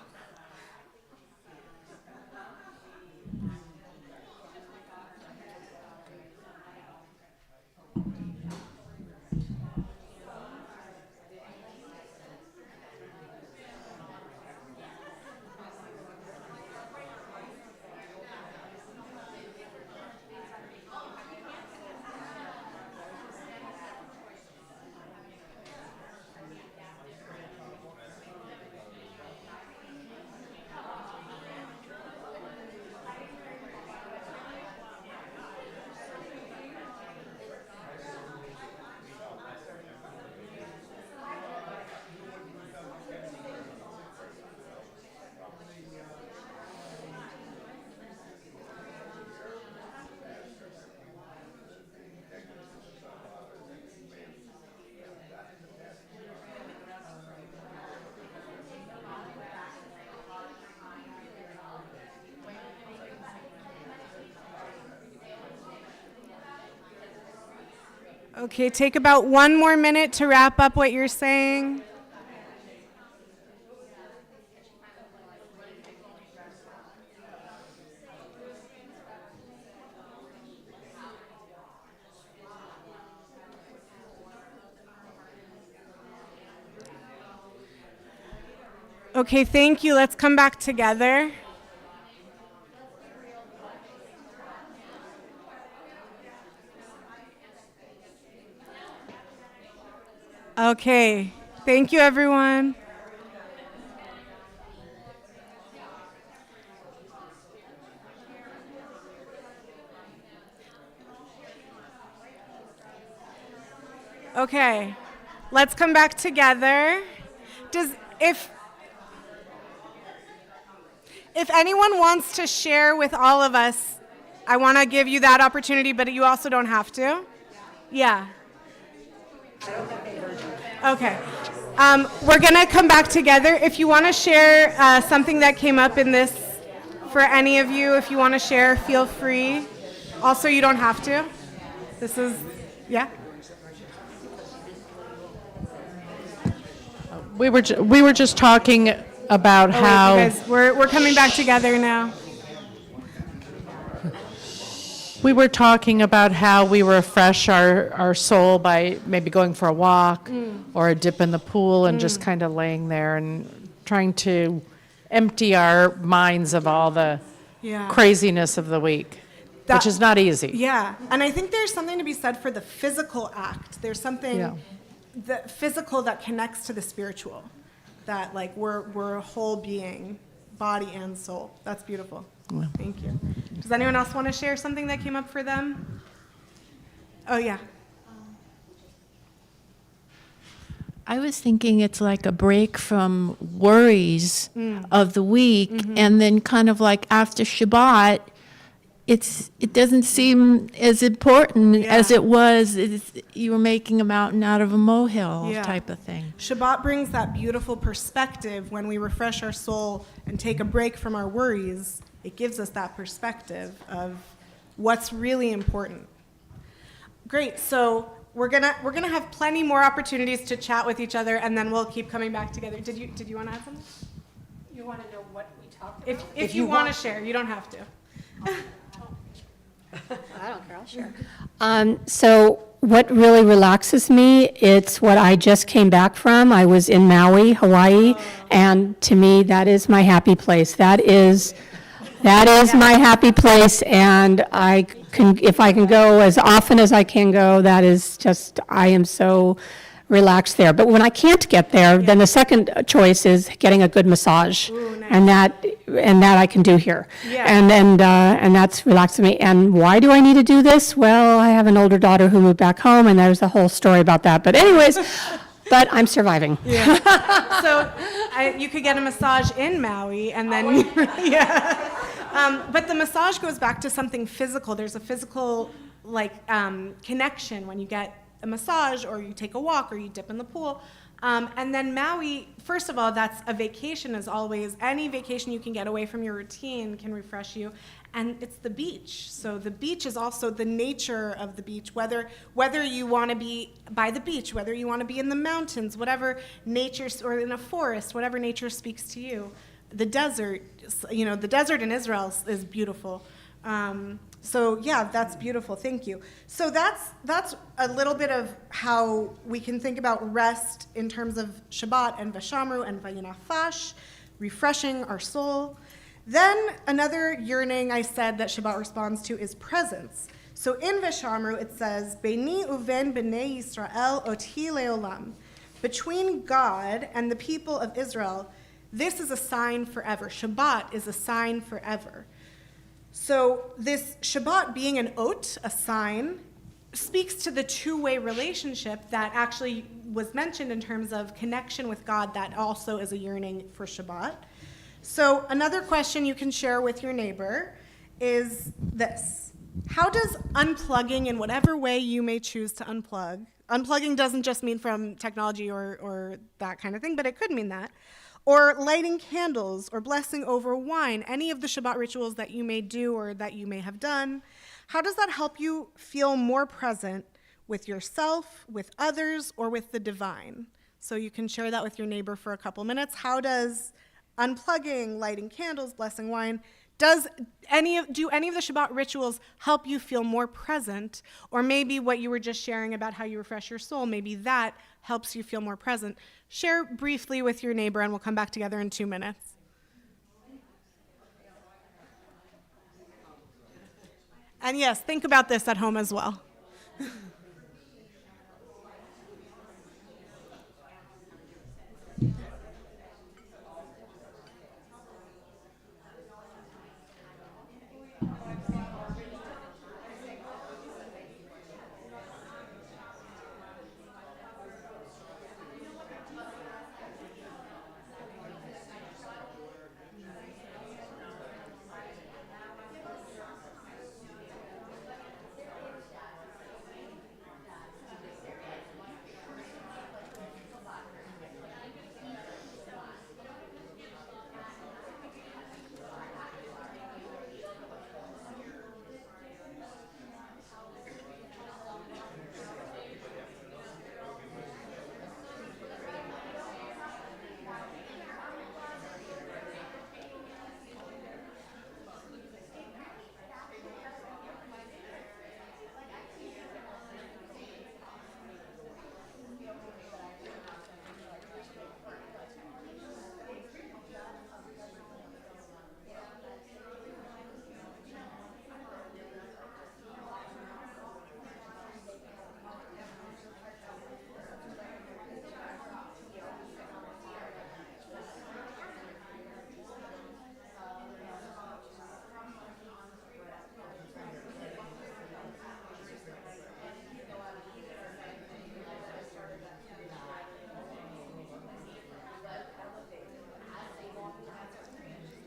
Okay, take about 1 more minute to wrap up what you're saying. Okay, thank you. Let's come back together. Okay, thank you, everyone. Okay, let's come back together. If anyone wants to share with all of us, I want to give you that opportunity, but you also don't have to. Yeah. Okay. We're going to come back together. If you want to share something that came up in this, for any of you, if you want to share, feel free. Also, you don't have to. This is, yeah? We were just talking about how... Wait, you guys, we're coming back together now. We were talking about how we refresh our soul by maybe going for a walk or a dip in the pool and just kind of laying there and trying to empty our minds of all the craziness of the week, which is not easy. Yeah, and I think there's something to be said for the physical act. There's something that physical that connects to the spiritual, that like we're a whole being, body and soul. That's beautiful. Yeah. Thank you. Does anyone else want to share something that came up for them? Oh, yeah. I was thinking it's like a break from worries of the week, and then kind of like after Shabbat, it doesn't seem as important as it was. You were making a mountain out of a molehill type of thing. Shabbat brings that beautiful perspective when we refresh our soul and take a break from our worries. It gives us that perspective of what's really important. Great, so we're gonna have plenty more opportunities to chat with each other, and then we'll keep coming back together. Did you want to add something? You want to know what we talked about? If you want to share, you don't have to. I don't care, I'll share. So what really relaxes me, it's what I just came back from. I was in Maui, Hawaii, and to me, that is my happy place. That is my happy place, and I can, if I can go as often as I can go, that is just, I am so relaxed there. But when I can't get there, then the second choice is getting a good massage. And that I can do here. Yeah. And that's relaxing me. And why do I need to do this? Well, I have an older daughter who moved back home, and there's a whole story about that. But anyways, but I'm surviving. So you could get a massage in Maui, and then, but the massage goes back to something physical. There's a physical, connection when you get a massage, or you take a walk, or you dip in the pool. And then Maui, first of all, that's a vacation as always. Any vacation you can get away from your routine can refresh you. And it's the beach. So the beach is also the nature of the beach, whether you want to be by the beach, whether you want to be in the mountains, whatever nature, or in a forest, whatever nature speaks to you. The desert, the desert in Israel is beautiful. So yeah, that's beautiful. Thank you. So that's a little bit of how we can think about rest in terms of Shabbat and Vashamru and Vayinafash, refreshing our soul. Then another yearning I said that Shabbat responds to is presence. So in Vashamru it says, Beini uven b'nei Yisrael oti leolam. Between God and the people of Israel, this is a sign forever. Shabbat is a sign forever. So this Shabbat being an ot, a sign, speaks to the two-way relationship that actually was mentioned in terms of connection with God. That also is a yearning for Shabbat. So another question you can share with your neighbor is this. How does unplugging, in whatever way you may choose to unplug, unplugging doesn't just mean from technology or that kind of thing, but it could mean that, or lighting candles, or blessing over wine, any of the Shabbat rituals that you may do or that you may have done, how does that help you feel more present with yourself, with others, or with the divine? So you can share that with your neighbor for a couple minutes. How does unplugging, lighting candles, blessing wine, do any of the Shabbat rituals help you feel more present? Or maybe what you were just sharing about how you refresh your soul, maybe that helps you feel more present. Share briefly with your neighbor, and we'll come back together in 2 minutes. And yes, think about this at home as well.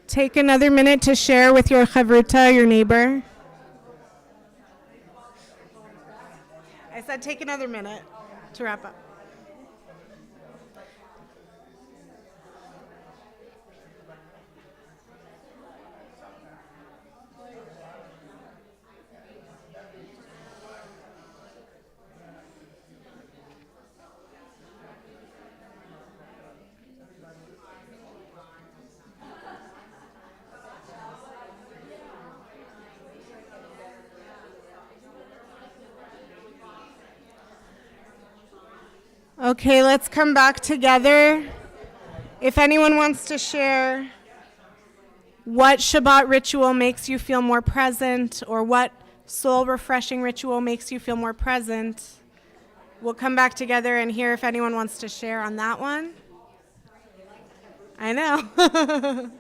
Take another minute to share with your chavruta, your neighbor. I said take another minute to wrap up. Okay, let's come back together. If anyone wants to share what Shabbat ritual makes you feel more present, or what soul refreshing ritual makes you feel more present, we'll come back together and hear if anyone wants to share on that one. I know.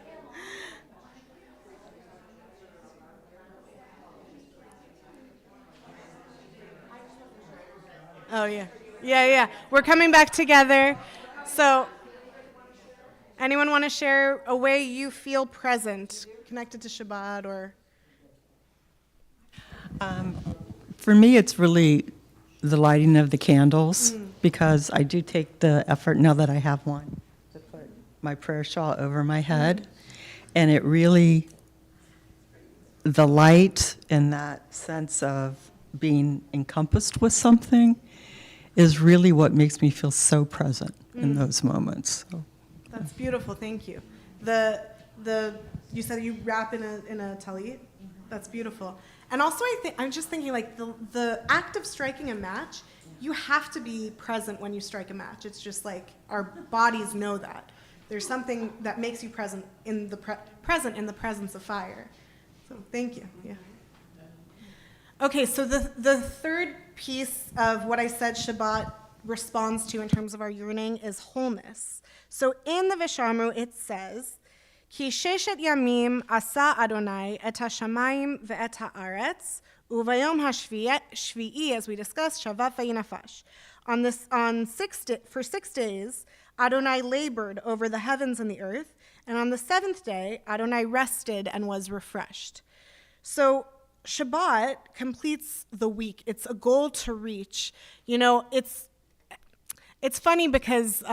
Oh, yeah. Yeah. We're coming back together. So, anyone want to share a way you feel present, connected to Shabbat or? For me, it's really the lighting of the candles, because I do take the effort, now that I have one, to put my prayer shawl over my head. And it really, the light and that sense of being encompassed with something is really what makes me feel so present in those moments. So. That's beautiful. Thank you. You said you wrap in a talit. That's beautiful. And also, I'm just thinking, like, the act of striking a match, you have to be present when you strike a match. It's just like our bodies know that. There's something that makes you present in the presence of fire. So thank you. Yeah. Okay, so the third piece of what I said Shabbat responds to in terms of our yearning is wholeness. So in the Vishamru it says, Ki sheshet yamim asa Adonai et hashamayim ve'et haaretz, uvayom hashvi'i, as we discussed, shavat vayinafash. For 6 days, Adonai labored over the heavens and the earth, and on the 7th day, Adonai rested and was refreshed. So Shabbat completes the week. It's a goal to reach. You know, it's funny because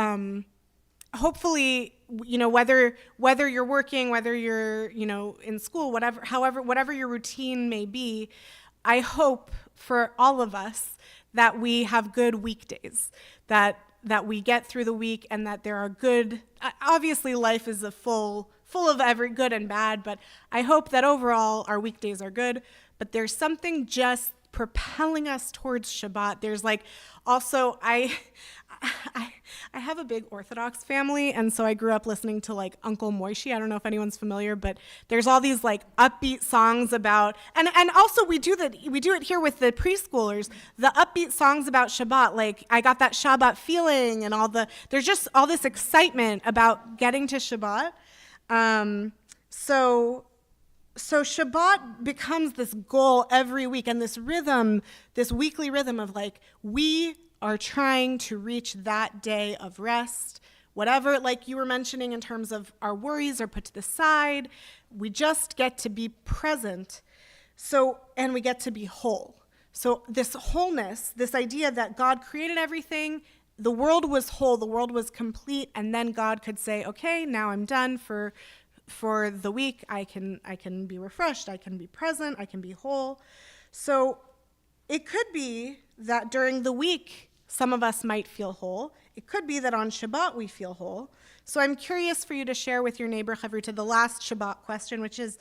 hopefully, you know, whether you're working, whether you're, you know, in school, whatever your routine may be, I hope for all of us that we have good weekdays, that we get through the week, and that there are good. Obviously, life is full of every good and bad, but I hope that overall our weekdays are good. But there's something just propelling us towards Shabbat. There's like, also, I have a big Orthodox family, and so I grew up listening to like Uncle Moishi. I don't know if anyone's familiar, but there's all these like upbeat songs about, and also we do it here with the preschoolers, the upbeat songs about Shabbat. Like, I got that Shabbat feeling, and there's just all this excitement about getting to Shabbat. So Shabbat becomes this goal every week, and this rhythm, this weekly rhythm of like, we are trying to reach that day of rest. Whatever, like you were mentioning, in terms of our worries are put to the side. We just get to be present. And we get to be whole. So this wholeness, this idea that God created everything, the world was whole, the world was complete, and then God could say, okay, now I'm done for the week. I can be refreshed, I can be present, I can be whole. So it could be that during the week, some of us might feel whole. It could be that on Shabbat we feel whole. So I'm curious for you to share with your neighbor, Chavruta, the last Shabbat question, which is,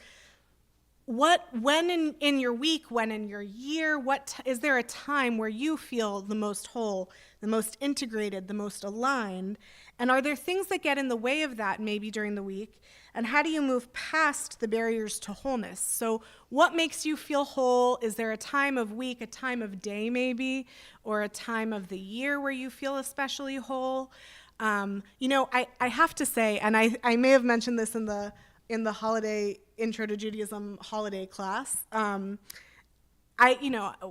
when in your week, when in your year, is there a time where you feel the most whole, the most integrated, the most aligned? And are there things that get in the way of that maybe during the week? And how do you move past the barriers to wholeness? So what makes you feel whole? Is there a time of week, a time of day maybe, or a time of the year where you feel especially whole? You know, I have to say, and I may have mentioned this in the holiday Intro to Judaism holiday class.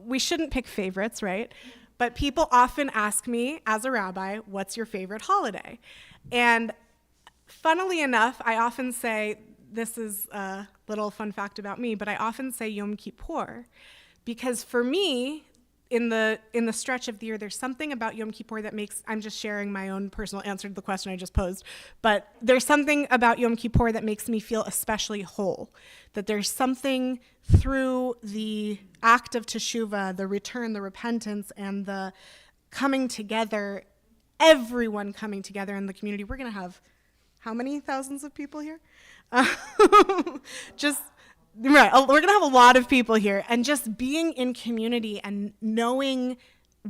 We shouldn't pick favorites, right? But people often ask me, as a rabbi, what's your favorite holiday? And funnily enough, I often say, this is a little fun fact about me, but I often say Yom Kippur, because for me, in the stretch of the year, there's something about Yom Kippur that makes, I'm just sharing my own personal answer to the question I just posed, but there's something about Yom Kippur that makes me feel especially whole, that there's something through the act of teshuvah, the return, the repentance, and the coming together, everyone coming together in the community. We're going to have how many thousands of people here? Right, we're going to have a lot of people here, and just being in community and knowing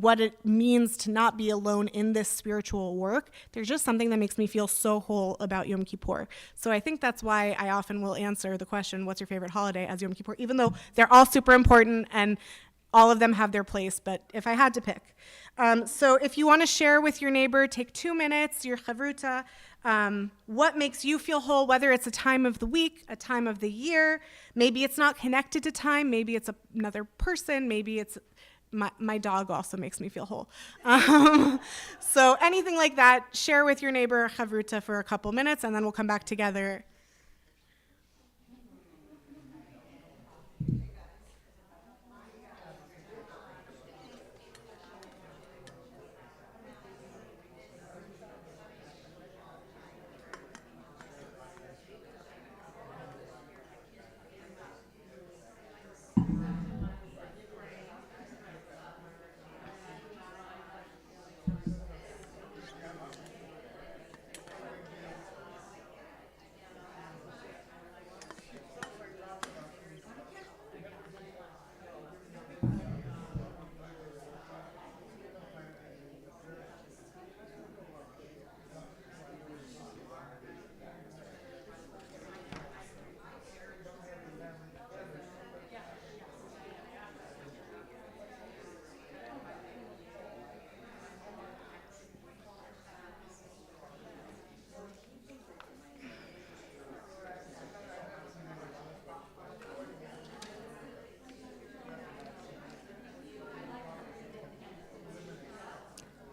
what it means to not be alone in this spiritual work, there's just something that makes me feel so whole about Yom Kippur. So I think that's why I often will answer the question, what's your favorite holiday, as Yom Kippur, even though they're all super important and all of them have their place, but if I had to pick. So if you want to share with your neighbor, take 2 minutes, your chavruta, what makes you feel whole, whether it's a time of the week, a time of the year, maybe it's not connected to time, maybe it's another person, maybe it's my dog also makes me feel whole. So anything like that, share with your neighbor chavruta for a couple minutes, and then we'll come back together.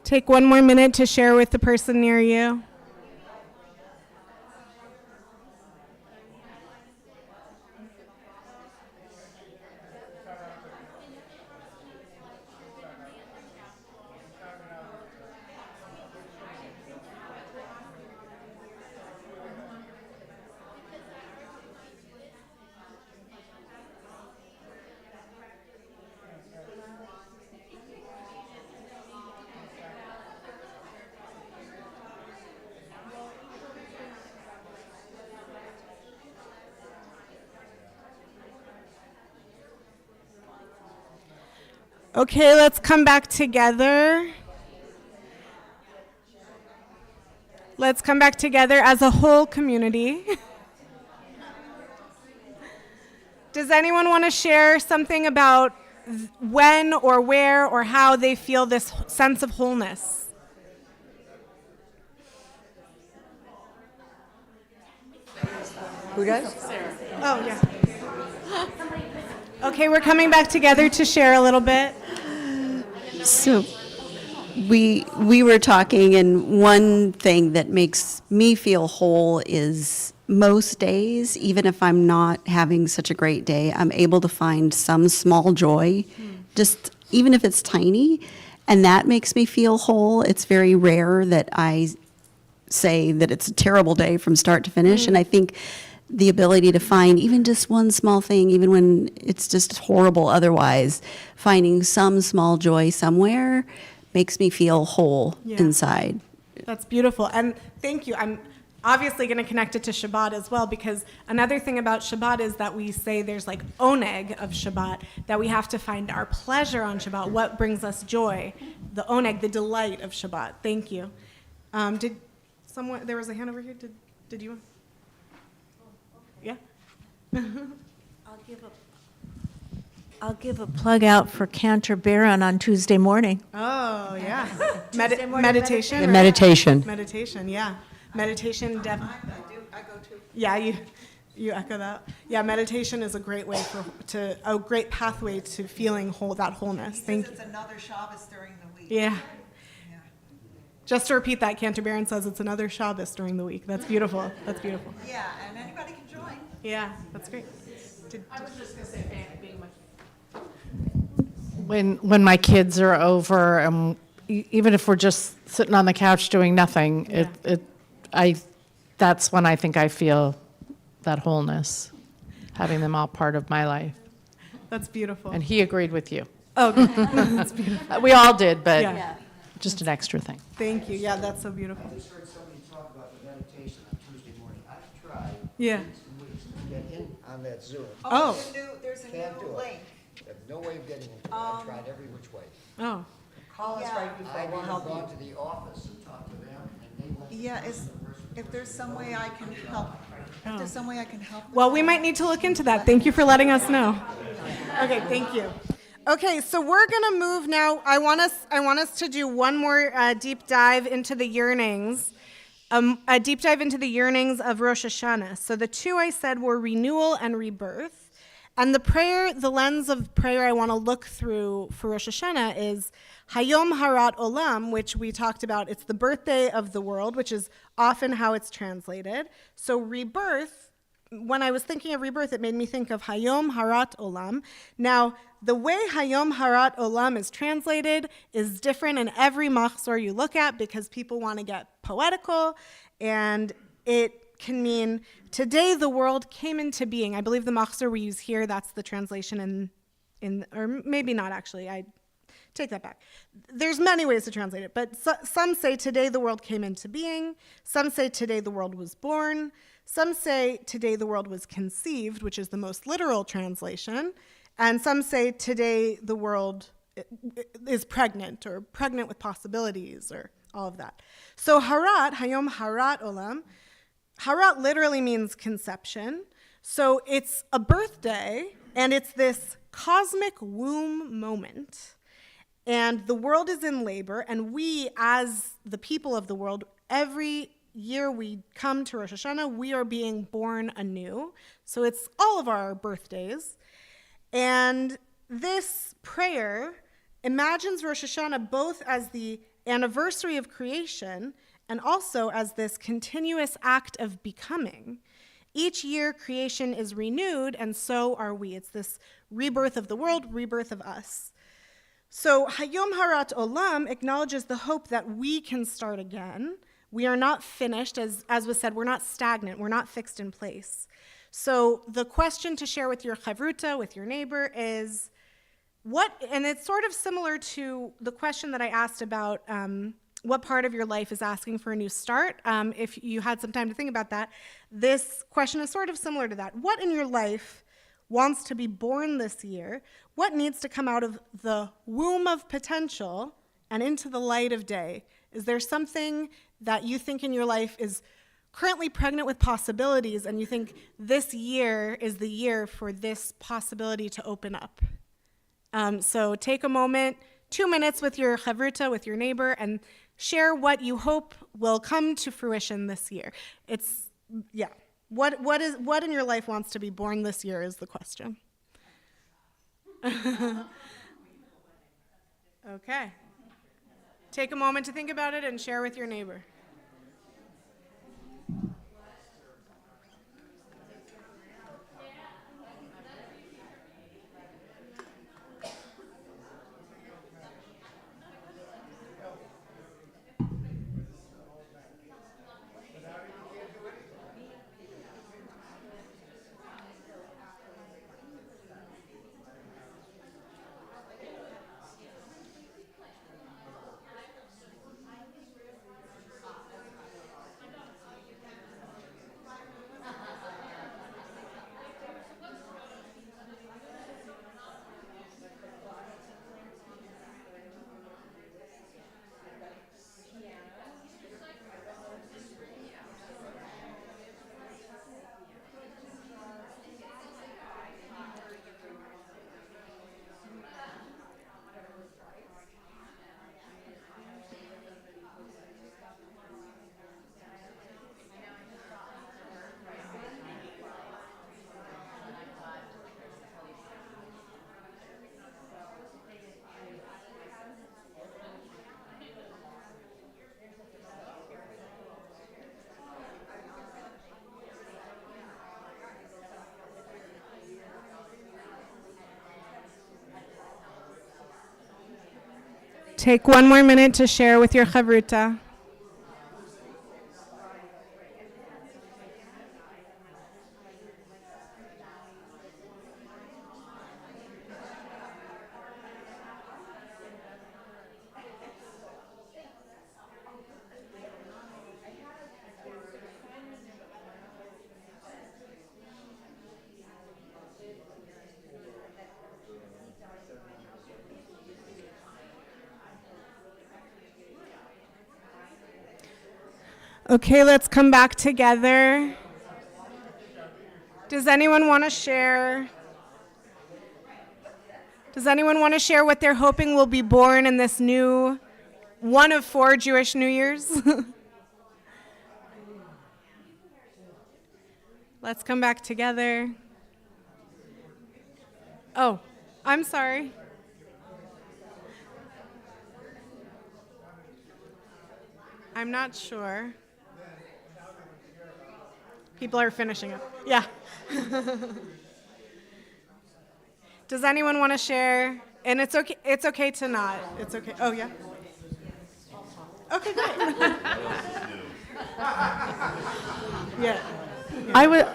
Take 1 more minute to share with the person near you. Okay, let's come back together. Let's come back together as a whole community. Does anyone want to share something about when or where or how they feel this sense of wholeness? Who does? Oh, yeah. Okay, we're coming back together to share a little bit. So we were talking, and one thing that makes me feel whole is most days, even if I'm not having such a great day, I'm able to find some small joy, just even if it's tiny, and that makes me feel whole. It's very rare that I say that it's a terrible day from start to finish, and I think the ability to find even just one small thing, even when it's just horrible otherwise, finding some small joy somewhere makes me feel whole inside. That's beautiful. And thank you. I'm obviously going to connect it to Shabbat as well, because another thing about Shabbat is that we say there's like oneg of Shabbat, that we have to find our pleasure on Shabbat, what brings us joy, the oneg, the delight of Shabbat. Thank you. Did someone, there was a hand over here, did you? Yeah? I'll give a plug out for Cantor Baron on Tuesday morning. Oh, yeah. Meditation? The right? meditation. Meditation, yeah. Meditation definitely. I go too. Yeah, you echo that. Yeah, meditation is a great way a great pathway to feeling whole, that wholeness. Thank you. It's another Shabbos during the week. Yeah. Just to repeat that, Cantor Baron says it's another Shabbos during the week. That's beautiful. That's beautiful. Yeah, and anybody can join. Yeah, that's great. I was just going to say, being when my kids are over, even if we're just sitting on the couch doing nothing, that's when I think I feel that wholeness, having them all part of my life. That's beautiful. And he agreed with you. Oh, good. That's beautiful. We all did, but Yeah. just an extra thing. Thank you. Yeah, that's so beautiful. I just heard somebody talk about the meditation on Tuesday morning. I've tried Yeah. weeks to get in on that Zoom. Oh. There's a Can't do new it. link. I have no way of getting into it. I've tried every which way. Oh. Call us right before, I've we'll even help gone you. to the office and talked to them, and they went. Yeah, if there's some way I can help, if there's some way I can help. with Well, we that. might need to look into that. Thank you for letting us know. Okay, thank you. Okay, so we're gonna move now. I want us to do one more deep dive into the yearnings, a deep dive into the yearnings of Rosh Hashanah. So the two I said were renewal and rebirth. And the lens of prayer I want to look through for Rosh Hashanah is Hayom Harat Olam, which we talked about. It's the birthday of the world, which is often how it's translated. So rebirth, when I was thinking of rebirth, it made me think of Hayom Harat Olam. Now, the way Hayom Harat Olam is translated is different in every machzor you look at because people want to get poetical, and it can mean today the world came into being. I believe the machzor we use here, that's the translation or maybe not actually, I take that back. There's many ways to translate it, but some say today the world came into being. Some say today the world was born. Some say today the world was conceived, which is the most literal translation. And some say today the world is pregnant or pregnant with possibilities or all of that. So Harat, Hayom Harat Olam, Harat literally means conception. So it's a birthday, and it's this cosmic womb moment. And the world is in labor, and we, as the people of the world, every year we come to Rosh Hashanah, we are being born anew. So it's all of our birthdays. And this prayer imagines Rosh Hashanah both as the anniversary of creation and also as this continuous act of becoming. Each year, creation is renewed, and so are we. It's this rebirth of the world, rebirth of us. So Hayom Harat Olam acknowledges the hope that we can start again. We are not finished, as was said, we're not stagnant, we're not fixed in place. So the question to share with your chavruta, with your neighbor, is and it's sort of similar to the question that I asked about what part of your life is asking for a new start. If you had some time to think about that, this question is sort of similar to that. What in your life wants to be born this year? What needs to come out of the womb of potential and into the light of day? Is there something that you think in your life is currently pregnant with possibilities, and you think this year is the year for this possibility to open up? So take a moment, 2 minutes with your chavruta, with your neighbor, and share what you hope will come to fruition this year. What in your life wants to be born this year is the question. Okay. Take a moment to think about it and share with your neighbor. Take 1 more minute to share with your chavruta. Okay, let's come back together. Does anyone want to share? Does anyone want to share what they're hoping will be born in this new one of 4 Jewish New Years? Let's come back together. Oh, I'm sorry. I'm not sure. People are finishing up. Yeah. Does anyone want to share? And it's okay to not. It's okay. Oh, yeah. Okay, great. Yeah. I would.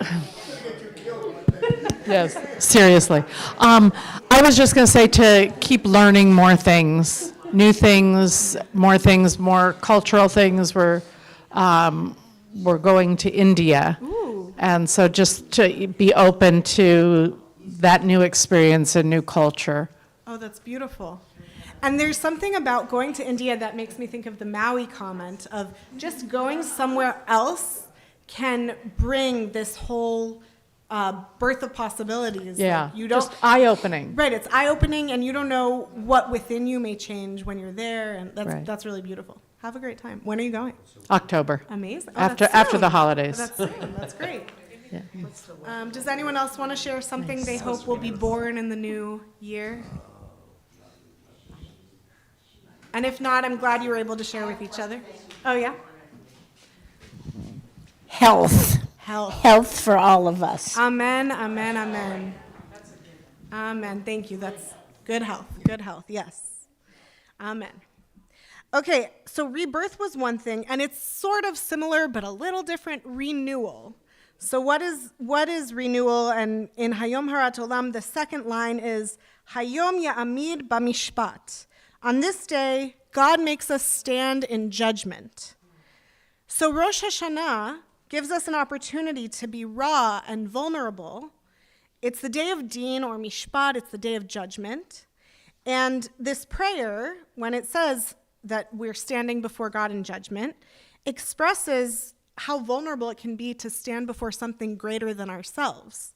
Yes, seriously. I was just going to say to keep learning more things, new things, more cultural things. We're going to India. Ooh. And so just to be open to that new experience and new culture. Oh, that's beautiful. And there's something about going to India that makes me think of the Maui comment of just going somewhere else can bring this whole birth of possibilities. Yeah, Like, you don't, just eye-opening. Right, it's eye-opening, and you don't know what within you may change when you're there, and Right. that's really beautiful. Have a great time. When are you going? October. Amazing. Oh, After that's the soon. holidays. That's soon. That's great. Yeah. Does anyone else want to share something they hope will be born in the new year? And if not, I'm glad you were able to share with each other. Oh, yeah? Health. Health. Health for all of us. Amen, amen, amen. Amen. Thank you. That's good health. Good health. Yes. Amen. Okay, so rebirth was one thing, and it's sort of similar but a little different, renewal. So what is renewal? And in Hayom Harat Olam, the second line is Hayom Ya'amid Bamishpat. On this day, God makes us stand in judgment. So Rosh Hashanah gives us an opportunity to be raw and vulnerable. It's the day of Din or Mishpat, it's the day of judgment. And this prayer, when it says that we're standing before God in judgment, expresses how vulnerable it can be to stand before something greater than ourselves.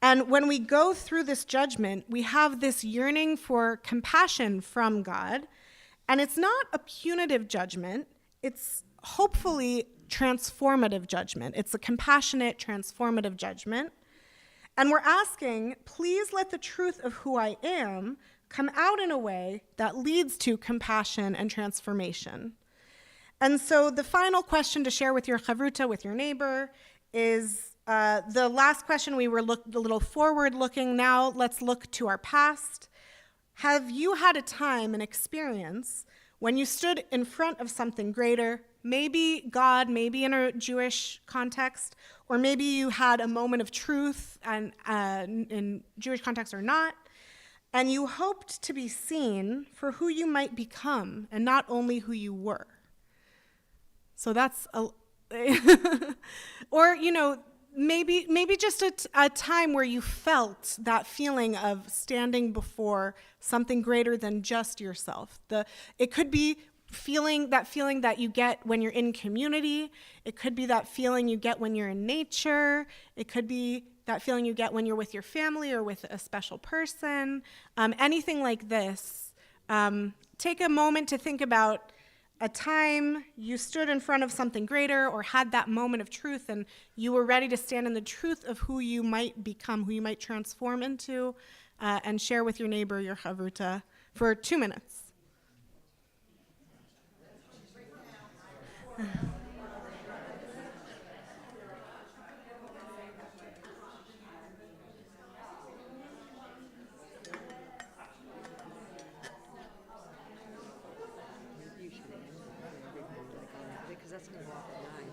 And when we go through this judgment, we have this yearning for compassion from God. And it's not a punitive judgment, it's hopefully transformative judgment. It's a compassionate, transformative judgment. And we're asking, please let the truth of who I am come out in a way that leads to compassion and transformation. And so the final question to share with your chavruta, with your neighbor, is the last question. We were a little forward-looking. Now let's look to our past. Have you had a time, an experience, when you stood in front of something greater, maybe God, maybe in a Jewish context, or maybe you had a moment of truth, and in Jewish context or not, and you hoped to be seen for who you might become and not only who you were? So that's or, maybe just a time where you felt that feeling of standing before something greater than just yourself. It could be that feeling that you get when you're in community. It could be that feeling you get when you're in nature. It could be that feeling you get when you're with your family or with a special person. Anything like this. Take a moment to think about a time you stood in front of something greater or had that moment of truth and you were ready to stand in the truth of who you might become, who you might transform into, and share with your neighbor, your chavruta, for 2 minutes.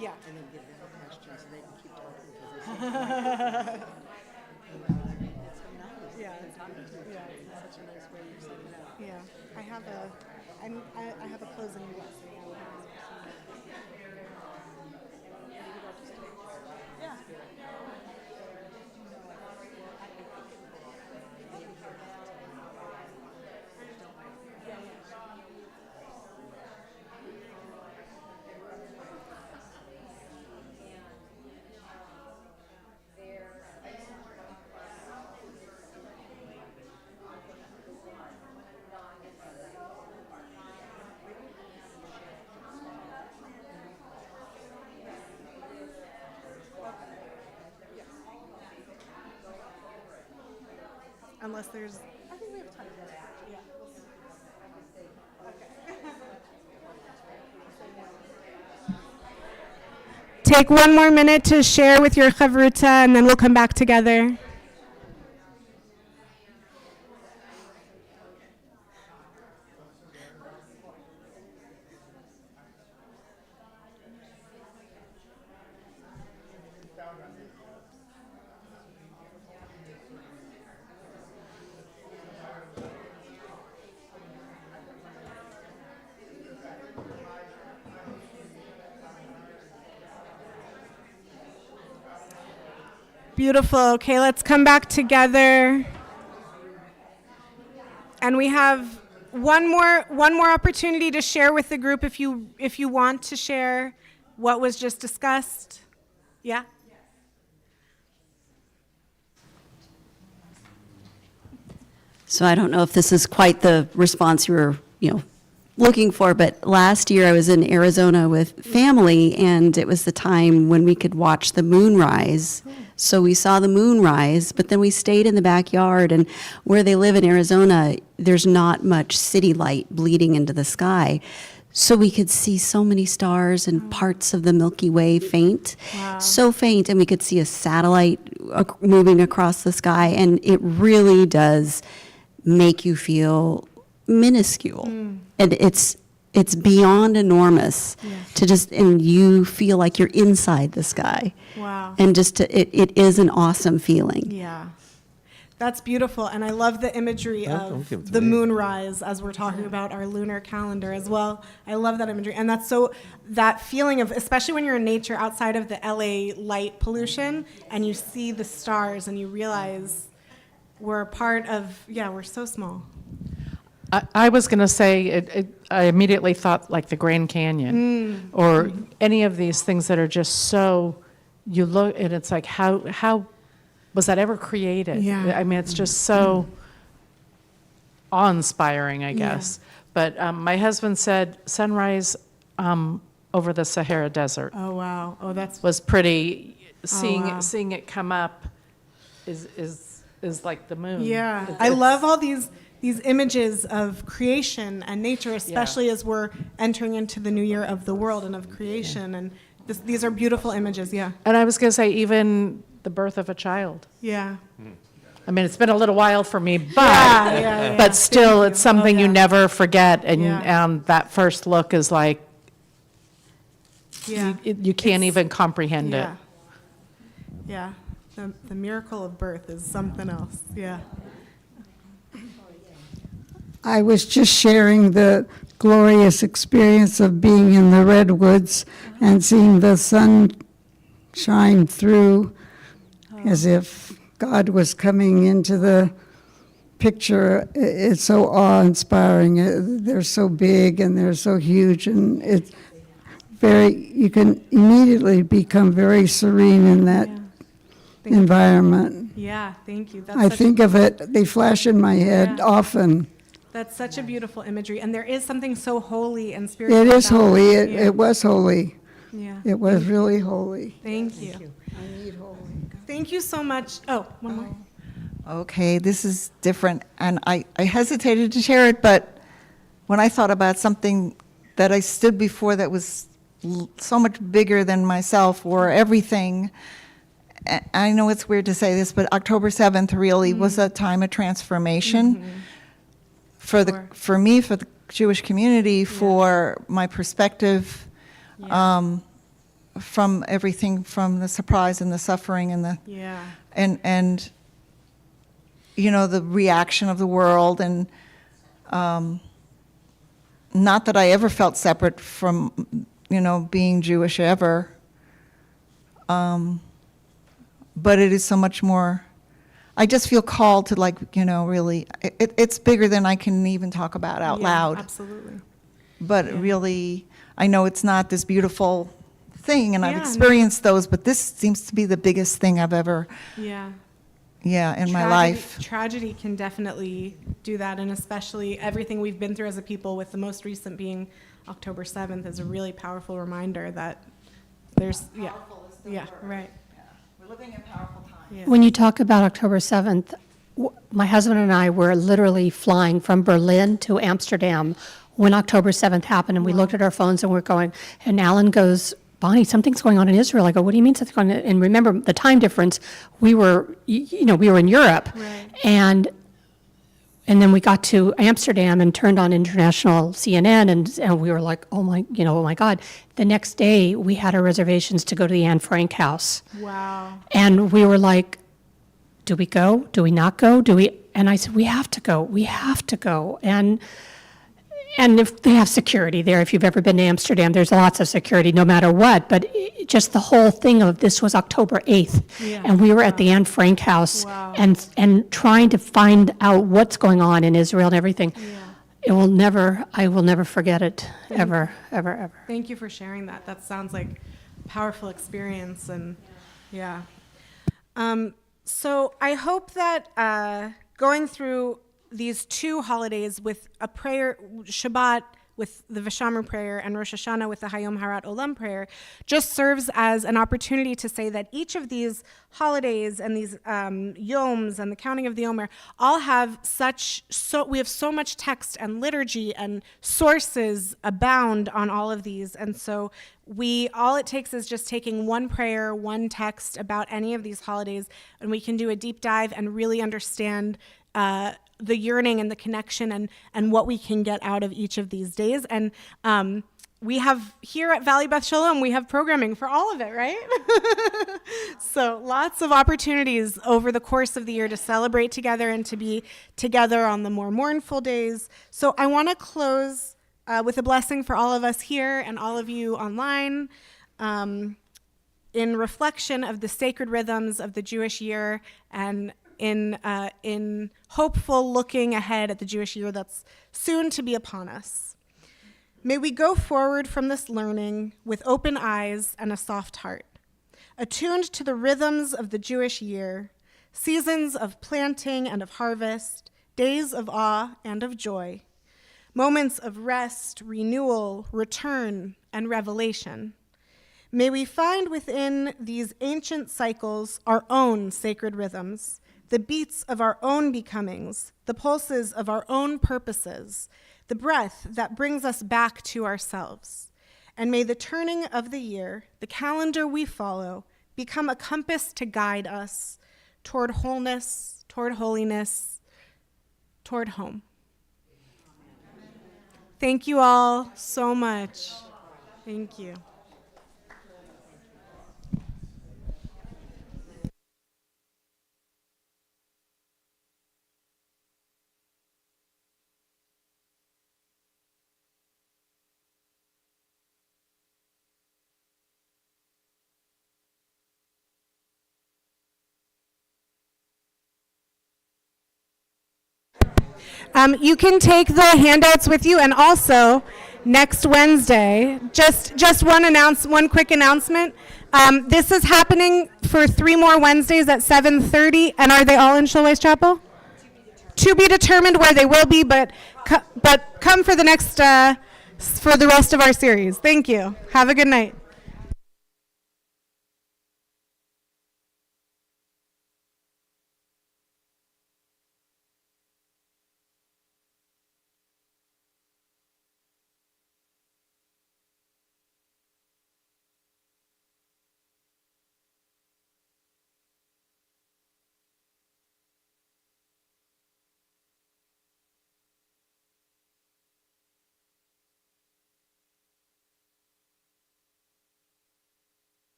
Yeah. And then give them a question so they can keep talking because yeah, it's such a nice way you set it up. Yeah, I have a closing blessing. Yeah. unless there's. I think we have time. Yeah. Take one more minute to share with your chavruta, and then we'll come back together. Beautiful. Okay, let's come back together. And we have one more opportunity to share with the group if you want to share what was just discussed. Yeah? So I don't know if this is quite the response you were, looking for, but last year I was in Arizona with family, and it was the time when we could watch the moon rise. So we saw the moon rise, but then we stayed in the backyard, and where they live in Arizona, there's not much city light bleeding into the sky. So we could see so many stars and parts of the Milky Way faint, so faint, and we could see a satellite moving across the sky, and it really does make you feel minuscule. And it's beyond enormous to just, and you feel like you're inside the sky. Wow. And just it is an awesome feeling. Yeah. That's beautiful. And I love the imagery Don't give it of to the me. moonrise as we're talking about our lunar calendar as well. I love that imagery. And that's that feeling of, especially when you're in nature outside of the LA light pollution and you see the stars and you realize we're a part of, we're so small. I was going to say, I immediately thought like the Grand Canyon or any of these things that are just so, you look and it's like, how was that ever created? Yeah. I mean, it's just so awe-inspiring, I guess. But my husband said sunrise over the Sahara Desert Oh, wow. Oh, that's, was pretty, wow. seeing it come up is like the moon. yeah. It's- I love all these images of creation and nature, especially as we're entering into the new year of the world and of creation. And these are beautiful images, yeah. And I was going to say, even the birth of a child. Yeah. I mean, it's been a little while for me, but Yeah. but still, Thank it's you. something Oh, you yeah. never forget, and Yeah. that first look is like Yeah. you can't even comprehend it. Yeah. Yeah. The miracle of birth is something else. Yeah. I was just sharing the glorious experience of being in the redwoods and seeing the sun shine through as if God was coming into the picture. It's so awe-inspiring. They're so big and they're so huge, and it's you can immediately become very serene in that environment. Yeah, thank you. I think of it, they flash in my head often. That's such a beautiful imagery, and there is something so holy and spiritual. It is about holy. it. It was holy. Yeah. It was really holy. Thank you. Thank you so much. Oh, one more. Okay, this is different, and I hesitated to share it, but when I thought about something that I stood before that was so much bigger than myself or everything, I know it's weird to say this, but October 7th really was a time of transformation for me, for the Jewish community, for my perspective, from everything, from the surprise and the suffering and the and the reaction of the world, and not that I ever felt separate from being Jewish ever, but it is so much more. I just feel called to really, it's bigger than I can even talk about out loud. Absolutely. But really, I know it's not this beautiful thing, and I've experienced those, but this seems to be the biggest thing I've ever, in my life. Tragedy can definitely do that, and especially everything we've been through as a people, with the most recent being October 7th, is a really powerful reminder that there's, right. We're living in powerful times. When you talk about October 7th, my husband and I were literally flying from Berlin to Amsterdam when October 7th happened, and we looked at our phones and we're going, and Alan goes, Bonnie, something's going on in Israel. I go, what do you mean something's going on? And remember the time difference, we were in Europe. Right. And then we got to Amsterdam and turned on international CNN, and we were like, oh my God. The next day, we had our reservations to go to the Anne Frank house. Wow. And we were like, do we go? Do we not go? And I said, we have to go. We have to go. And if they have security there, if you've ever been to Amsterdam, there's lots of security no matter what. But just the whole thing of this was October 8th. Yeah. And we were at the Anne Frank house Wow. and trying to find out what's going on in Israel and everything. I will never forget it, ever, ever, ever. Thank you for sharing that. That sounds like a powerful experience, and yeah. So I hope that going through these two holidays with a prayer, Shabbat with the Vishamar prayer and Rosh Hashanah with the Hayom Harat Olam prayer, just serves as an opportunity to say that each of these holidays and these yoms and the counting of the Omer all have we have so much text and liturgy and sources abound on all of these. And so all it takes is just taking one prayer, one text about any of these holidays, and we can do a deep dive and really understand the yearning and the connection and what we can get out of each of these days. And we have here at Valley Beth Shalom, we have programming for all of it, right? So lots of opportunities over the course of the year to celebrate together and to be together on the more mournful days. So I want to close with a blessing for all of us here and all of you online, in reflection of the sacred rhythms of the Jewish year and in hopeful looking ahead at the Jewish year that's soon to be upon us. May we go forward from this learning with open eyes and a soft heart, attuned to the rhythms of the Jewish year, seasons of planting and of harvest, days of awe and of joy, moments of rest, renewal, return, and revelation. May we find within these ancient cycles our own sacred rhythms, the beats of our own becomings, the pulses of our own purposes, the breath that brings us back to ourselves. And may the turning of the year, the calendar we follow, become a compass to guide us toward wholeness, toward holiness, toward home. Thank you all so much. Thank you. You can take the handouts with you, and also next Wednesday, just one quick announcement. This is happening for 3 more Wednesdays at 7:30, and are they all in Shulweiss Chapel? To be determined where they will be, but come for the next for the rest of our series. Thank you. Have a good night.